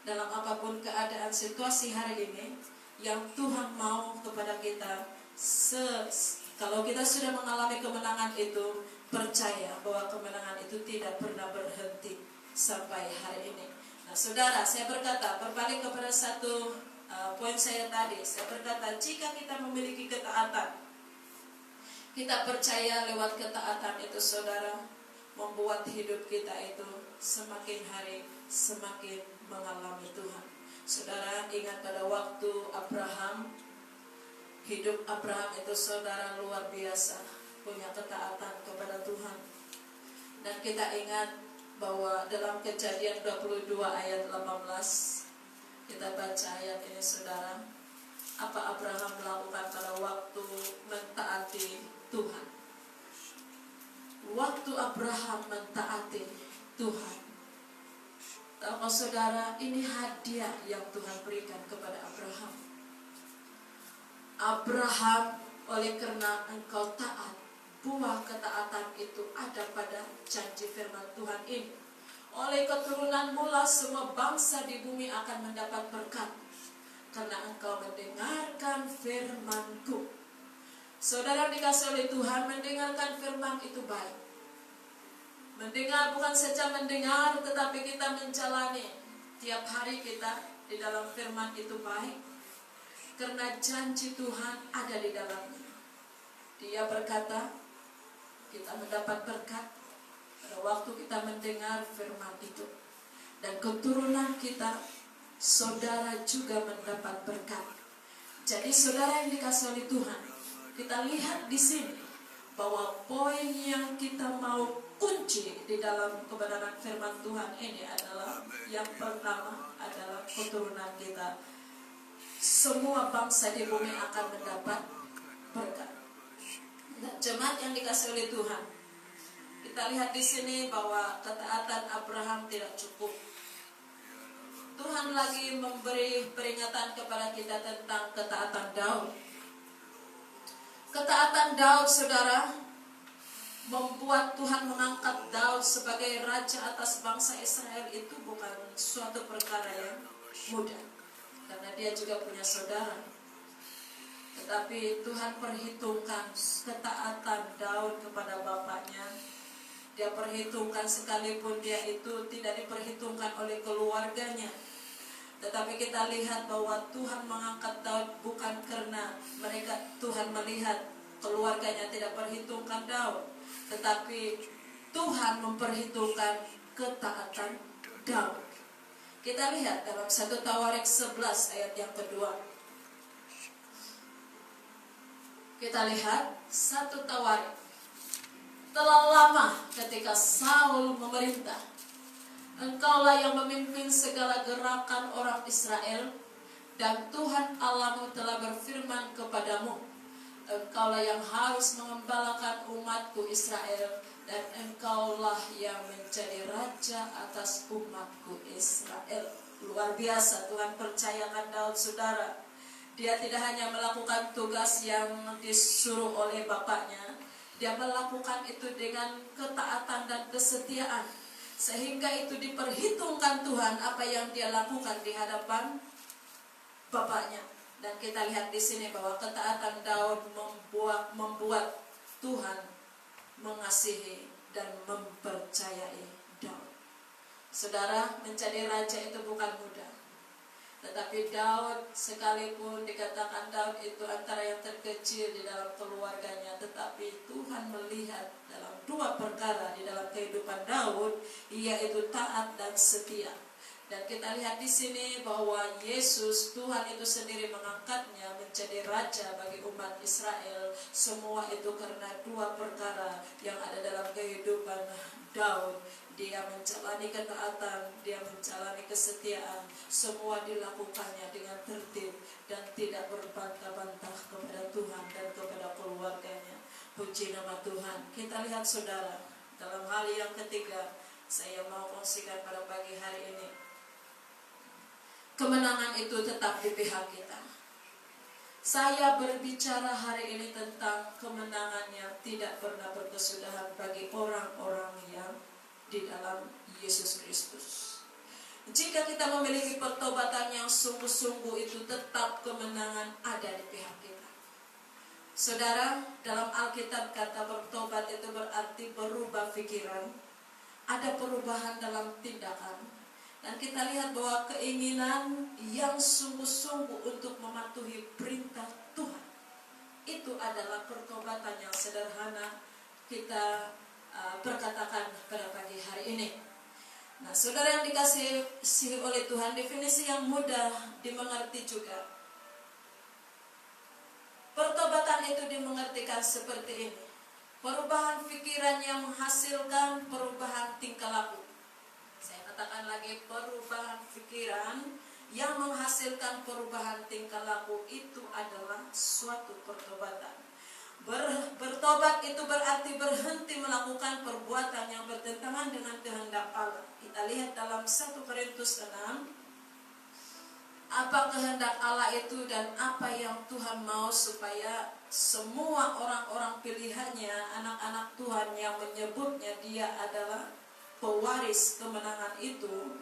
dalam apapun keadaan situasi hari ini yang Tuhan mau kepada kita. Kalau kita sudah mengalami kemenangan itu, percaya bahwa kemenangan itu tidak pernah berhenti sampai hari ini. Nah saudara, saya berkata, berbalik kepada satu poin saya tadi, saya berkata, jika kita memiliki ketaatan, kita percaya lewat ketaatan itu saudara, membuat hidup kita itu semakin hari semakin mengalami Tuhan. Saudara ingat pada waktu Abraham, hidup Abraham itu saudara luar biasa, punya ketaatan kepada Tuhan. Dan kita ingat bahwa dalam Kejadian 22 ayat 18, kita baca ayat ini saudara, apa Abraham melakukan pada waktu mentaati Tuhan. Waktu Abraham mentaati Tuhan, tahukah saudara, ini hadiah yang Tuhan berikan kepada Abraham. Abraham, oleh karena engkau taat, buah ketaatan itu ada pada janji firman Tuhan ini. Oleh keturunanmu lah semua bangsa di bumi akan mendapat berkat, karena engkau mendengarkan firman-Ku. Saudara dikasihi oleh Tuhan, mendengarkan firman itu baik. Mendengar bukan saja mendengar, tetapi kita menjalani tiap hari kita di dalam firman itu baik. Karena janji Tuhan ada di dalamnya. Dia berkata, kita mendapat berkat pada waktu kita mendengar firman itu. Dan keturunan kita, saudara juga mendapat berkat. Jadi saudara yang dikasihi oleh Tuhan, kita lihat di sini bahwa poin yang kita mau kunci di dalam kebenaran firman Tuhan ini adalah, yang pertama adalah keturunan kita. Semua bangsa di bumi akan mendapat berkat. Nah, jemaat yang dikasihi oleh Tuhan, kita lihat di sini bahwa ketaatan Abraham tidak cukup. Tuhan lagi memberi peringatan kepada kita tentang ketaatan Daud. Ketaatan Daud, saudara, membuat Tuhan mengangkat Daud sebagai raja atas bangsa Israel itu bukan suatu perkara yang mudah, karena dia juga punya saudara. Tetapi Tuhan perhitungkan ketaatan Daud kepada bapaknya, dia perhitungkan, sekalipun dia itu tidak diperhitungkan oleh keluarganya. Tetapi kita lihat bahwa Tuhan mengangkat Daud bukan karena Tuhan melihat keluarganya tidak perhitungkan Daud, tetapi Tuhan memperhitungkan ketaatan Daud. Kita lihat dalam 1 Tawarik 11 ayat yang kedua. Kita lihat 1 Tawarik. Telah lama ketika Saul memerintah, engkaulah yang memimpin segala gerakan orang Israel, dan Tuhan Allahmu telah berfirman kepadamu, engkaulah yang harus mengembalakan umatku Israel, dan engkaulah yang menjadi raja atas umatku Israel. Luar biasa, Tuhan percayakan Daud, saudara. Dia tidak hanya melakukan tugas yang disuruh oleh bapaknya, dia melakukan itu dengan ketaatan dan kesetiaan, sehingga itu diperhitungkan Tuhan apa yang dia lakukan di hadapan bapaknya. Dan kita lihat di sini bahwa ketaatan Daud membuat Tuhan mengasihi dan mempercayai Daud. Saudara, menjadi raja itu bukan mudah. Tetapi Daud, sekalipun dikatakan Daud itu antara yang terkecil di dalam keluarganya, tetapi Tuhan melihat dalam dua perkara di dalam kehidupan Daud, yaitu taat dan setia. Dan kita lihat di sini bahwa Yesus, Tuhan itu sendiri mengangkatnya menjadi raja bagi umat Israel. Semua itu karena dua perkara yang ada dalam kehidupan Daud. Dia menjalani ketaatan, dia menjalani kesetiaan. Semua dilakukannya dengan tertib dan tidak berbantah-bantah kepada Tuhan dan kepada keluarganya. Puji nama Tuhan. Kita lihat saudara, dalam hal yang ketiga, saya mau kongsikan pada pagi hari ini. Kemenangan itu tetap di pihak kita. Saya berbicara hari ini tentang kemenangan yang tidak pernah berkesudahan bagi orang-orang yang di dalam Yesus Kristus. Jika kita memiliki pertobatan yang sungguh-sungguh, itu tetap kemenangan ada di pihak kita. Saudara, dalam Alkitab kata bertobat itu berarti berubah pikiran, ada perubahan dalam tindakan. Dan kita lihat bahwa keinginan yang sungguh-sungguh untuk mematuhi perintah Tuhan, itu adalah pertobatan yang sederhana kita perkatakan pada pagi hari ini. Nah, saudara yang dikasihi oleh Tuhan, definisi yang mudah dimengerti juga. Pertobatan itu dimengertikan seperti ini: perubahan pikiran yang menghasilkan perubahan tingkah laku. Saya katakan lagi, perubahan pikiran yang menghasilkan perubahan tingkah laku itu adalah suatu pertobatan. Bertobat itu berarti berhenti melakukan perbuatan yang bertentangan dengan kehendak Allah. Kita lihat dalam 1 Korintus 6, apa kehendak Allah itu dan apa yang Tuhan mau supaya semua orang-orang pilihannya, anak-anak Tuhan yang menyebutnya dia adalah pewaris kemenangan itu.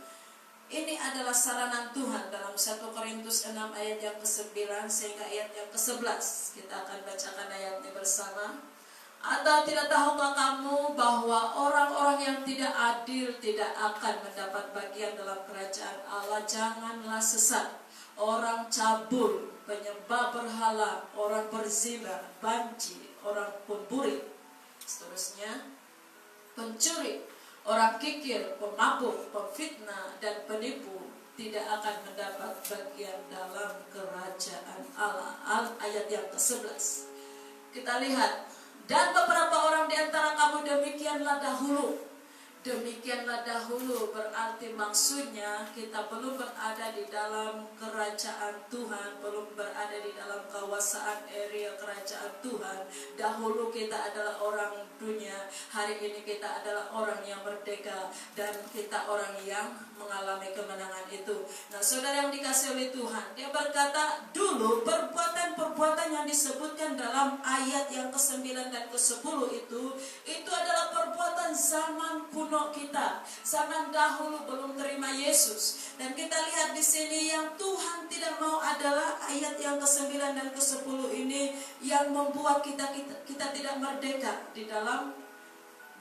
Ini adalah saranan Tuhan dalam 1 Korintus 6 ayat yang ke-9 sehingga ayat yang ke-11. Kita akan bacakan ayatnya bersama. Atau tidak tahukah kamu bahwa orang-orang yang tidak adil tidak akan mendapat bagian dalam kerajaan Allah? Janganlah sesat. Orang cabul, penyembah berhala, orang berzina, banci, orang pemburi, seterusnya pencuri, orang kikir, pemabuk, pemfitnah, dan penipu tidak akan mendapat bagian dalam kerajaan Allah. Ayat yang ke-11. Kita lihat, dan beberapa orang di antara kamu demikianlah dahulu. Demikianlah dahulu berarti maksudnya kita belum berada di dalam kerajaan Tuhan, belum berada di dalam kawasan area kerajaan Tuhan. Dahulu kita adalah orang dunia, hari ini kita adalah orang yang merdeka, dan kita orang yang mengalami kemenangan itu. Nah, saudara yang dikasihi oleh Tuhan, dia berkata dulu perbuatan-perbuatan yang disebutkan dalam ayat yang ke-9 dan ke-10 itu adalah perbuatan zaman kuno kita, zaman dahulu belum terima Yesus. Dan kita lihat di sini yang Tuhan tidak mau adalah ayat yang ke-9 dan ke-10 ini yang membuat kita tidak merdeka di dalam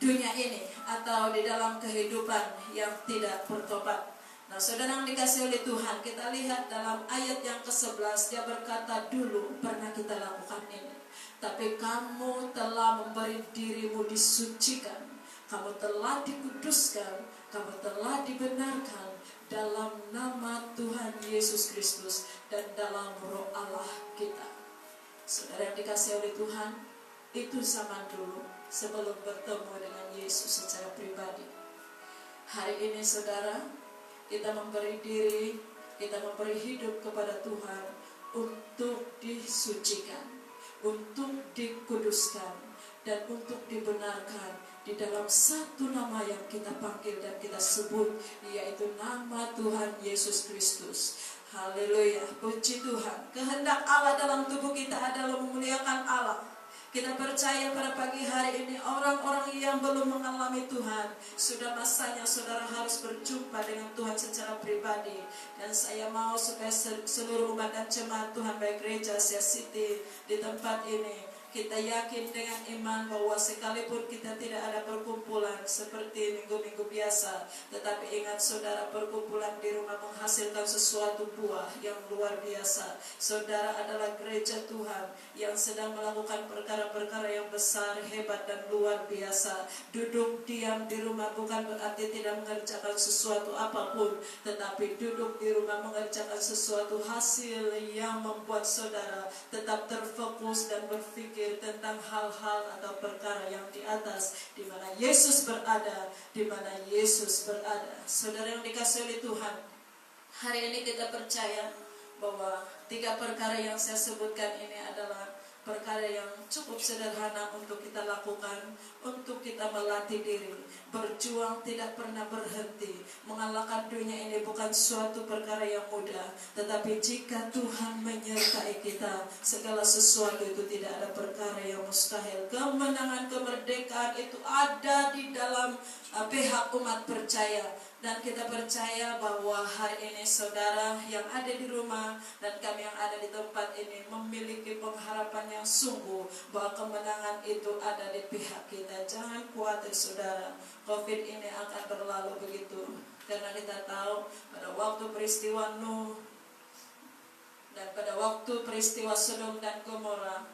dunia ini atau di dalam kehidupan yang tidak bertobat. Nah, saudara yang dikasihi oleh Tuhan, kita lihat dalam ayat yang ke-11, dia berkata, dulu pernah kita lakukan ini, tapi kamu telah memberi dirimu disucikan, kamu telah dikuduskan, kamu telah dibenarkan dalam nama Tuhan Yesus Kristus dan dalam roh Allah kita. Saudara yang dikasihi oleh Tuhan, itu zaman dulu sebelum bertemu dengan Yesus secara pribadi. Hari ini saudara, kita memberi diri, kita memberi hidup kepada Tuhan untuk disucikan, untuk dikuduskan, dan untuk dibenarkan di dalam satu nama yang kita panggil dan kita sebut, yaitu nama Tuhan Yesus Kristus. Haleluya, puji Tuhan. Kehendak Allah dalam tubuh kita adalah memuliakan Allah. Kita percaya pada pagi hari ini orang-orang yang belum mengalami Tuhan, sudah masanya saudara harus berjumpa dengan Tuhan secara pribadi. Dan saya mau supaya seluruh umat dan jemaat Tuhan baik gereja Asia City di tempat ini, kita yakin dengan iman bahwa sekalipun kita tidak ada perkumpulan seperti minggu-minggu biasa, tetapi ingat saudara, perkumpulan di rumah menghasilkan sesuatu buah yang luar biasa. Saudara adalah gereja Tuhan yang sedang melakukan perkara-perkara yang besar, hebat dan luar biasa. Duduk diam di rumah bukan berarti tidak mengerjakan sesuatu apapun, tetapi duduk di rumah mengerjakan sesuatu hasil yang membuat saudara tetap terfokus dan berpikir tentang hal-hal atau perkara yang di atas, di mana Yesus berada, di mana Yesus berada. Saudara yang dikasihi oleh Tuhan, hari ini kita percaya bahwa 3 perkara yang saya sebutkan ini adalah perkara yang cukup sederhana untuk kita lakukan, untuk kita melatih diri, berjuang tidak pernah berhenti. Mengalahkan dunia ini bukan suatu perkara yang mudah, tetapi jika Tuhan menyertai kita, segala sesuatu itu tidak ada perkara yang mustahil. Kemenangan, kemerdekaan itu ada di dalam pihak umat percaya. Dan kita percaya bahwa hari ini saudara yang ada di rumah dan kami yang ada di tempat ini memiliki pengharapan yang sungguh bahwa kemenangan itu ada di pihak kita. Jangan khawatir saudara, COVID ini akan berlalu begitu. Karena kita tahu pada waktu peristiwa Nuh dan pada waktu peristiwa Sodom dan Gomora,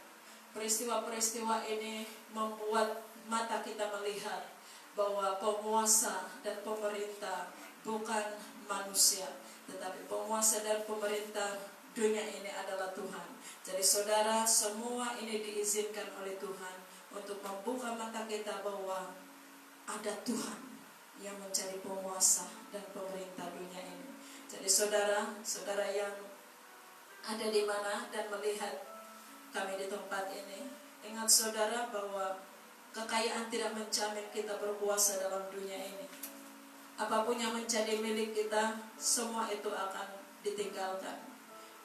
peristiwa-peristiwa ini membuat mata kita melihat bahwa penguasa dan pemerintah bukan manusia, tetapi penguasa dan pemerintah dunia ini adalah Tuhan. Jadi saudara, semua ini diizinkan oleh Tuhan untuk membuka mata kita bahwa ada Tuhan yang menjadi penguasa dan pemerintah dunia ini. Jadi saudara yang ada di mana dan melihat kami di tempat ini, ingat saudara bahwa kekayaan tidak menjamin kita berkuasa dalam dunia ini. Apapun yang menjadi milik kita, semua itu akan ditinggalkan.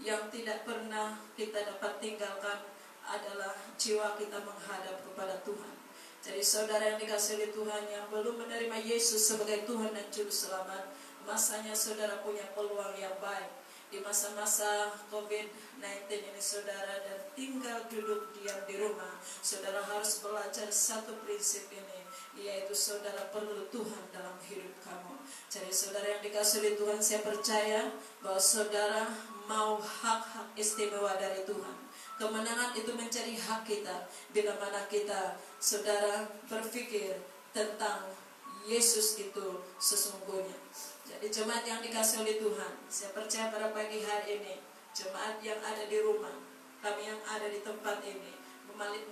Yang tidak pernah kita dapat tinggalkan adalah jiwa kita menghadap kepada Tuhan. Jadi saudara yang dikasihi Tuhan yang belum menerima Yesus sebagai Tuhan dan Juru Selamat, masanya saudara punya peluang yang baik. Di masa-masa COVID-19 ini saudara, dan tinggal duduk diam di rumah, saudara harus belajar satu prinsip ini, yaitu saudara perlu Tuhan dalam hidup kamu. Jadi saudara yang dikasihi Tuhan, saya percaya bahwa saudara mau hak-hak istimewa dari Tuhan. Kemenangan itu menjadi hak kita bila mana kita saudara berpikir tentang Yesus itu sesungguhnya. Jadi jemaat yang dikasihi oleh Tuhan, saya percaya pada pagi hari ini, jemaat yang ada di rumah, kami yang ada di tempat ini,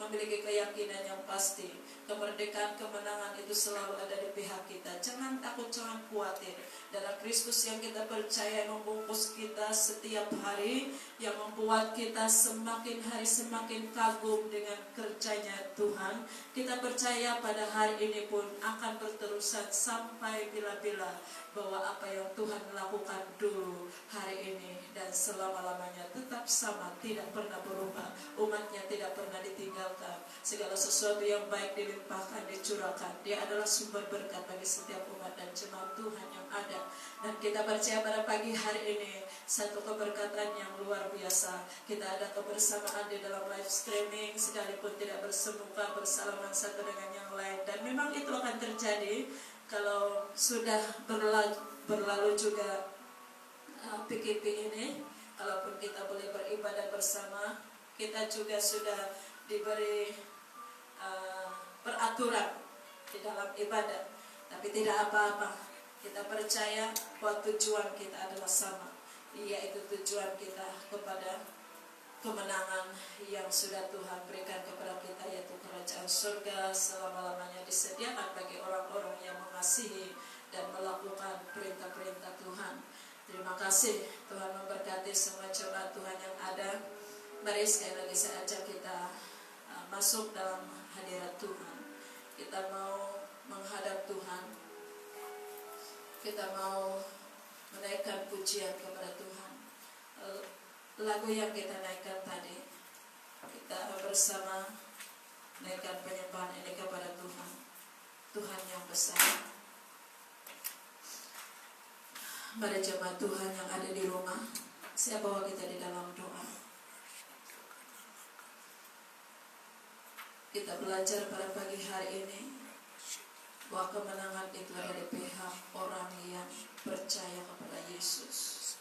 memiliki keyakinan yang pasti. Kemerdekaan, kemenangan itu selalu ada di pihak kita. Jangan takut, jangan khawatir. Darah Kristus yang kita percaya membungkus kita setiap hari, yang membuat kita semakin hari semakin kagum dengan kerjanya Tuhan. Kita percaya pada hari ini pun akan berterusan sampai bila-bila, bahwa apa yang Tuhan lakukan dulu, hari ini, dan dan selama-lamanya tetap sama, tidak pernah berubah. Umatnya tidak pernah ditinggalkan. Segala sesuatu yang baik dilimpahkan, dicurahkan. Dia adalah sumber berkat bagi setiap umat dan jemaat Tuhan yang ada. Dan kita percaya pada pagi hari ini satu keberkatan yang luar biasa. Kita ada kebersamaan di dalam live streaming, sekalipun tidak bersemuka, bersalaman satu dengan yang lain. Dan memang itu akan terjadi kalau sudah berlalu juga PKP ini. Kalaupun kita boleh beribadah bersama, kita juga sudah diberi peraturan di dalam ibadah. Tapi tidak apa-apa. Kita percaya bahwa tujuan kita adalah sama, yaitu tujuan kita kepada kemenangan yang sudah Tuhan berikan kepada kita, yaitu kerajaan surga selama-lamanya disediakan bagi orang-orang yang mengasihi dan melakukan perintah-perintah Tuhan. Terima kasih, Tuhan memberkati semua jemaat Tuhan yang ada. Mari sekali lagi saya ajak kita masuk dalam hadirat Tuhan. Kita mau menghadap Tuhan. Kita mau menaikkan pujian kepada Tuhan. Lagu yang kita naikkan tadi, kita bersama naikkan penyembahan ini kepada Tuhan. Tuhan yang besar. Mari jemaat Tuhan yang ada di rumah, saya bawa kita di dalam doa. Kita belajar pada pagi hari ini bahwa kemenangan itu ada di pihak orang yang percaya kepada Yesus.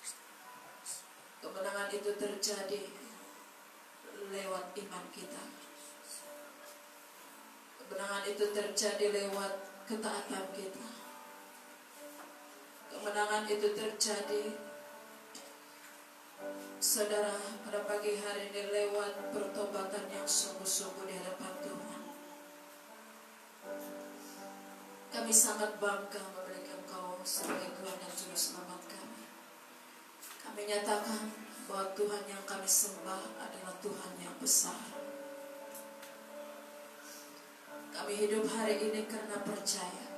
Kemenangan itu terjadi lewat iman kita. Kemenangan itu terjadi lewat ketaatan kita. Kemenangan itu terjadi, saudara, pada pagi hari ini lewat pertobatan yang sungguh-sungguh di hadapan Tuhan. Kami sangat bangga memiliki Engkau sebagai Tuhan dan Juru Selamat kami. Kami nyatakan bahwa Tuhan yang kami sembah adalah Tuhan yang besar. Kami hidup hari ini karena percaya.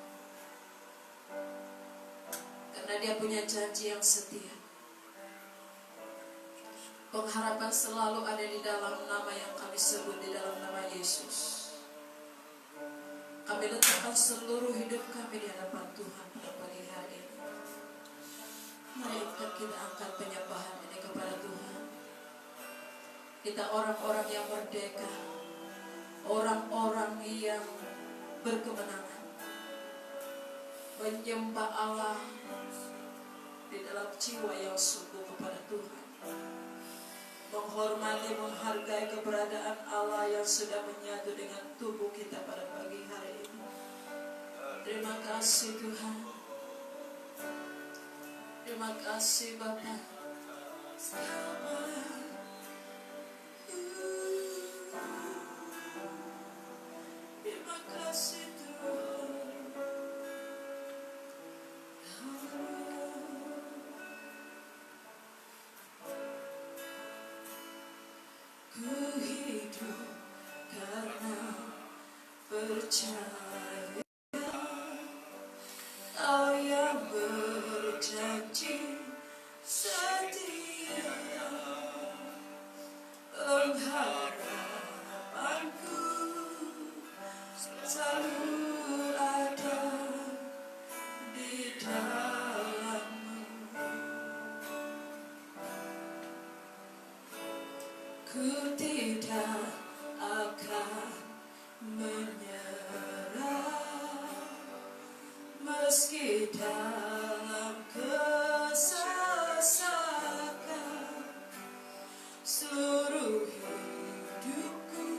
Karena Dia punya janji yang setia. Pengharapan selalu ada di dalam nama yang kami sebut, di dalam nama Yesus. Kami letakkan seluruh hidup kami di hadapan Tuhan pada pagi hari ini. Mari kita angkat penyembahan ini kepada Tuhan. Kita orang-orang yang merdeka, orang-orang yang berkemenangan, menyembah Allah di dalam jiwa yang sungguh kepada Tuhan, menghormati, menghargai keberadaan Allah yang sudah menyatu dengan tubuh kita pada pagi hari ini. Terima kasih Tuhan. Terima kasih Bapa. Terima kasih Tuhan. Ku hidup karena percaya Kau yang berjanji setia, pengharapanku selalu ada di dalam-Mu. Ku tidak akan menyerah meski dalam kesesakan. Seluruh hidupku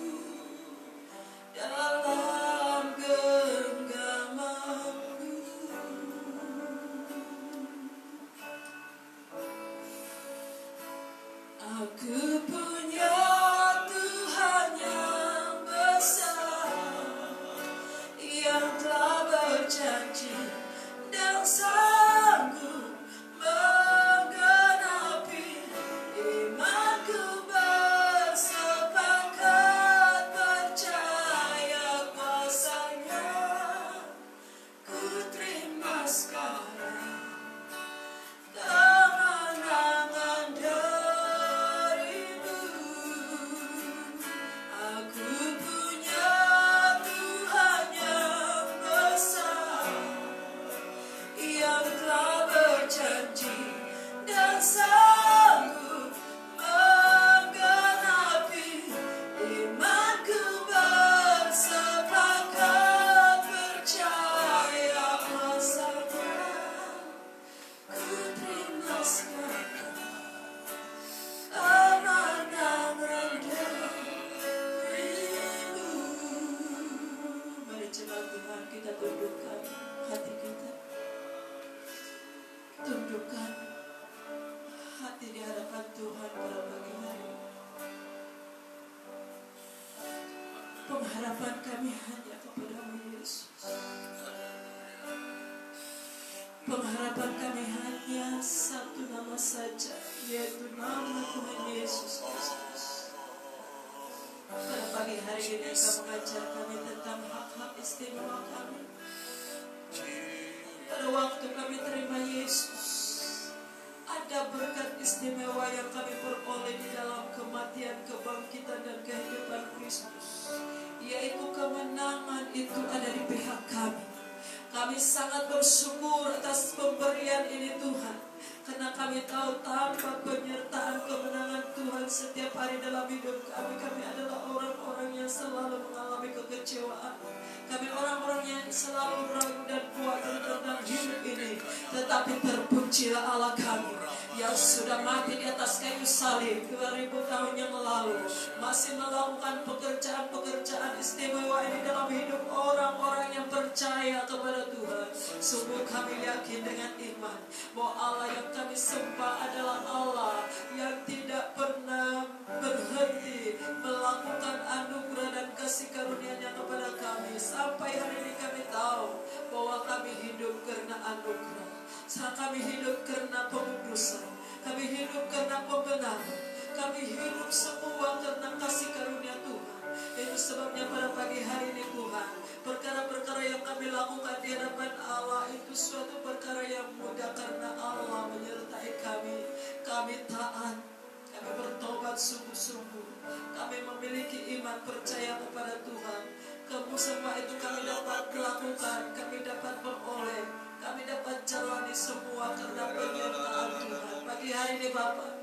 dalam genggaman-Mu. Aku punya Tuhan yang besar, yang telah berjanji dan sanggup menggenapi. Imanku bersepakat percaya kuasa-Nya. Ku terima sekarang kemenangan hati di hadapan Tuhan pada pagi hari ini. Pengharapan kami hanya kepada-Mu Yesus. Pengharapan kami hanya satu nama saja, yaitu nama Tuhan Yesus Kristus. Pada pagi hari ini Engkau mengajar kami tentang hak-hak istimewa kami. Pada waktu kami terima Yesus, ada berkat istimewa yang kami peroleh di dalam kematian, kebangkitan, dan kehidupan Kristus, yaitu kemenangan itu ada di pihak kami. Kami sangat bersyukur atas pemberian ini Tuhan, karena kami tahu tanpa penyertaan kemenangan Tuhan setiap hari dalam hidup kami, kami adalah orang-orang yang selalu mengalami kekecewaan. Kami orang-orang yang selalu ragu dan khawatir tentang hidup ini. Tetapi terpujilah Allah kami yang sudah mati di atas kayu salib 2000 tahun yang lalu, masih melakukan pekerjaan-pekerjaan istimewa ini dalam hidup orang-orang yang percaya kepada Tuhan. Sungguh kami yakin dengan iman bahwa Allah yang kami sembah adalah Allah yang tidak pernah berhenti melakukan anugerah dan kasih karunia-Nya kepada kami. Sampai hari ini kami tahu bahwa kami hidup karena anugerah. Kami hidup karena pengudusan. Kami hidup karena pembenaran. Kami hidup semua karena kasih karunia Tuhan. Itu sebabnya pada pagi hari ini Tuhan, perkara-perkara yang kami lakukan di hadapan Allah itu suatu perkara yang mudah karena Allah menyertai kami. Kami taat, kami bertobat sungguh-sungguh. Kami memiliki iman percaya kepada Tuhan. Kamu semua itu kami dapat lakukan, kami dapat beroleh, kami dapat jalani semua karena penyertaan Tuhan. Pagi hari ini Bapak,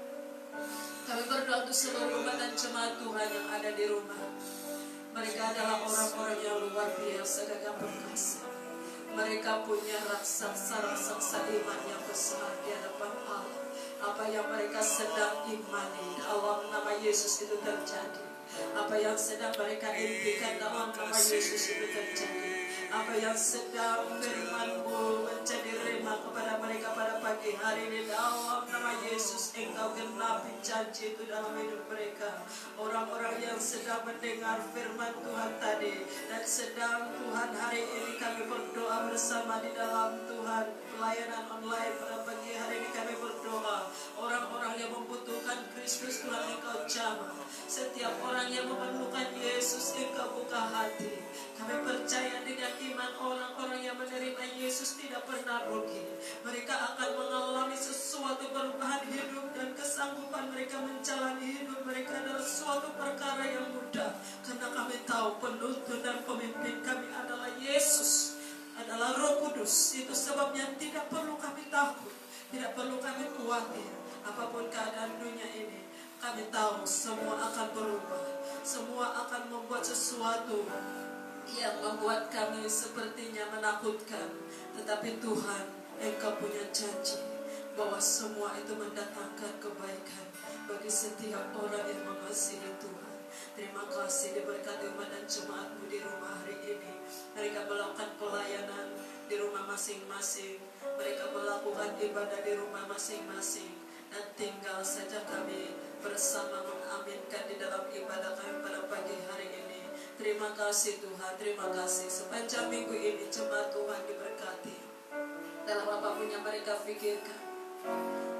kami berdoa untuk seluruh umat dan jemaat Tuhan yang ada di rumah. Mereka adalah orang-orang yang luar biasa, gagah perkasa. Mereka punya raksasa iman yang besar di hadapan Allah. Apa yang mereka sedang imani dalam nama Yesus itu terjadi. Apa yang sedang mereka impikan dalam nama Yesus itu terjadi. Apa yang sedang firman-Mu menjadi rema kepada mereka pada pagi hari ini dalam nama Yesus, Engkau genapi janji itu dalam hidup mereka. Orang-orang yang sedang mendengar firman Tuhan tadi dan sedang Tuhan hari ini kami berdoa bersama di dalam Tuhan pelayanan online pada pagi hari ini kami berdoa. Orang-orang yang membutuhkan Kristus Tuhan Engkau jamah. Setiap orang yang memerlukan Yesus Engkau buka hati. Kami percaya dengan iman orang-orang yang menerima Yesus tidak pernah rugi. Mereka akan mengalami sesuatu perubahan hidup dan kesanggupan mereka menjalani hidup mereka adalah suatu perkara yang mudah. Karena kami tahu penuntun dan pemimpin kami adalah Yesus, adalah Roh Kudus. Itu sebabnya tidak perlu kami takut, tidak perlu kami khawatir. Apapun keadaan dunia ini, kami tahu semua akan berubah. Semua akan membuat sesuatu yang membuat kami sepertinya menakutkan. Tetapi Tuhan, Engkau punya janji bahwa semua itu mendatangkan kebaikan bagi setiap orang yang mengasihi Tuhan. Terima kasih diberkati umat dan jemaat-Mu di rumah hari ini. Mereka melakukan pelayanan di rumah masing-masing. Mereka melakukan ibadah di rumah masing-masing. Dan tinggal saja kami bersama mengaminkan di dalam ibadah kami pada pagi hari ini. Terima kasih Tuhan, terima kasih. Sepanjang minggu ini jemaat Tuhan diberkati dalam apapun yang mereka pikirkan.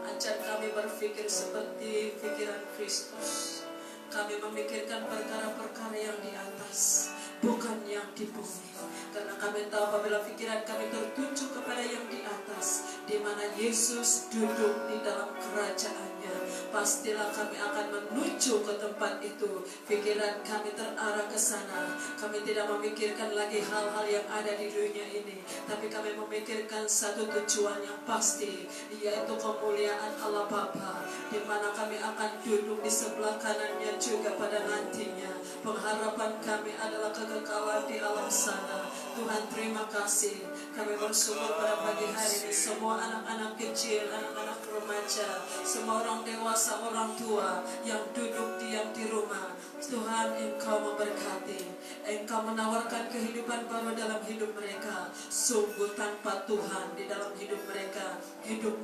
Ajar kami berpikir seperti pikiran Kristus. Kami memikirkan perkara-perkara yang di atas, bukan yang di bumi. Karena kami tahu apabila pikiran kami tertuju kepada yang di atas, di mana Yesus duduk di dalam kerajaannya, pastilah kami akan menuju ke tempat itu. Pikiran kami terarah ke sana. Kami tidak memikirkan lagi hal-hal yang ada di dunia ini, tapi kami memikirkan satu tujuan yang pasti, yaitu kemuliaan Allah Bapa, di mana kami akan duduk di sebelah kanannya juga pada nantinya. Pengharapan kami adalah kekekalan di alam sana. Tuhan terima kasih. Kami bersyukur pada pagi hari ini semua anak-anak kecil, anak-anak remaja, semua orang dewasa, orang tua yang duduk diam di rumah. Tuhan, Engkau memberkati, Engkau menawarkan kehidupan baru dalam hidup mereka. Sungguh tanpa Tuhan di dalam hidup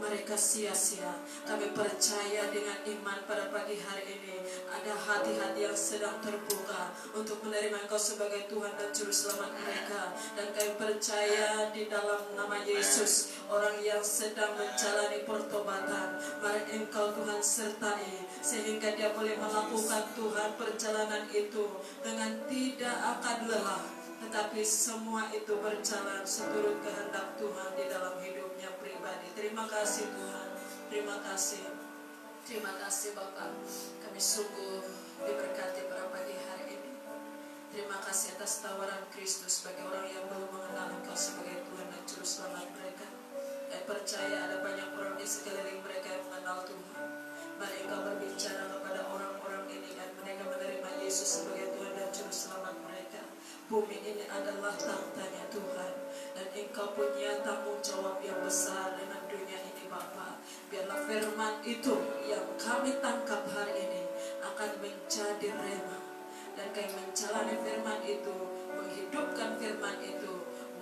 mereka sia-sia. Kami percaya dengan iman pada pagi hari ini ada hati-hati yang sedang terbuka untuk menerima Engkau sebagai Tuhan dan Juru Selamat mereka. Dan kami percaya di dalam nama Yesus, orang yang sedang menjalani pertobatan, mari Engkau Tuhan sertai sehingga dia boleh melakukan Tuhan perjalanan itu dengan tidak akan lelah, tetapi semua itu berjalan seturut kehendak Tuhan di dalam hidupnya pribadi. Terima kasih Tuhan, terima kasih Bapak. Kami sungguh diberkati pada pagi hari ini. Terima kasih atas tawaran Kristus bagi orang yang belum mengenal Engkau sebagai Tuhan dan Juru Selamat mereka. Saya percaya ada banyak orang di sekeliling mereka yang mengenal Tuhan. Mari Engkau berbicara kepada orang-orang ini dan mereka menerima Yesus sebagai Tuhan dan Juru Selamat mereka. Bumi ini adalah tahtanya Tuhan, dan Engkau punya tanggung jawab yang besar dengan dunia ini Bapa. Biarlah firman itu yang kami tangkap hari ini akan menjadi rema, dan kami menjalani firman itu, menghidupkan firman itu.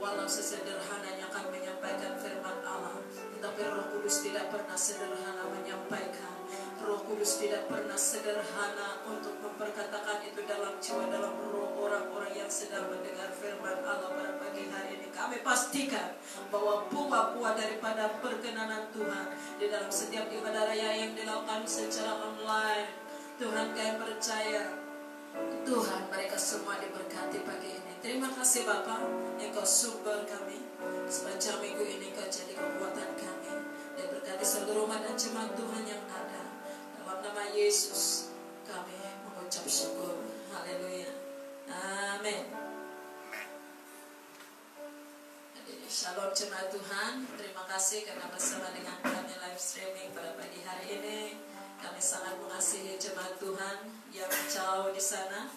Walau sesederhananya kami menyampaikan firman Allah, tetapi Roh Kudus tidak pernah sederhana menyampaikan. Roh Kudus tidak pernah sederhana untuk memperkatakan itu dalam jiwa, dalam roh orang-orang yang sedang mendengar firman Allah pada pagi hari ini. Kami pastikan bahwa buah-buah daripada perkenanan Tuhan di dalam setiap ibadah raya yang dilakukan secara online, Tuhan, kami percaya Tuhan, mereka semua diberkati pagi ini. Terima kasih Bapa, Engkau sumber kami. Sepanjang minggu ini Engkau jadi kekuatan kami, dan berkati seluruh umat dan jemaat Tuhan yang ada. Dalam nama Yesus kami mengucap syukur. Haleluya. Amin. Shalom jemaat Tuhan. Terima kasih karena bersama dengan kami live streaming pada pagi hari ini. Kami sangat mengasihi jemaat Tuhan yang jauh di sana.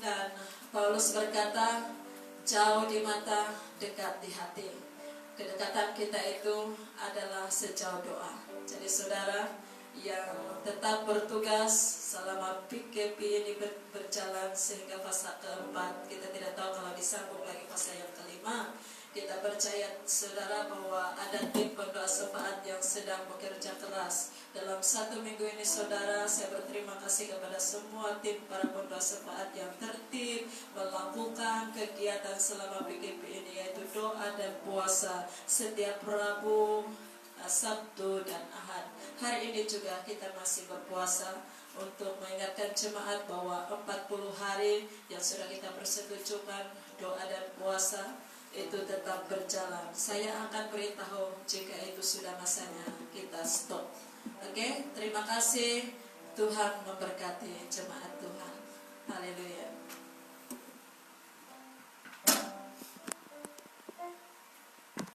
Dan Paulus berkata, jauh di mata, dekat di hati. Kedekatan kita itu adalah sejauh doa. Jadi saudara yang tetap bertugas selama PKP ini berjalan sehingga fase keempat, kita tidak tahu kalau disambung lagi fase yang kelima. Kita percaya saudara bahwa ada tim pendoa syafaat yang sedang bekerja keras. Dalam 1 minggu ini saudara, saya berterima kasih kepada semua tim para pendoa syafaat yang tertib melakukan kegiatan selama PKP ini, yaitu doa dan puasa setiap Rabu, Sabtu dan Ahad. Hari ini juga kita masih berpuasa untuk mengingatkan jemaat bahwa 40 hari yang sudah kita persetujukan doa dan puasa itu tetap berjalan. Saya akan beritahu jika itu sudah masanya kita stop. Oke, terima kasih. Tuhan memberkati jemaat Tuhan.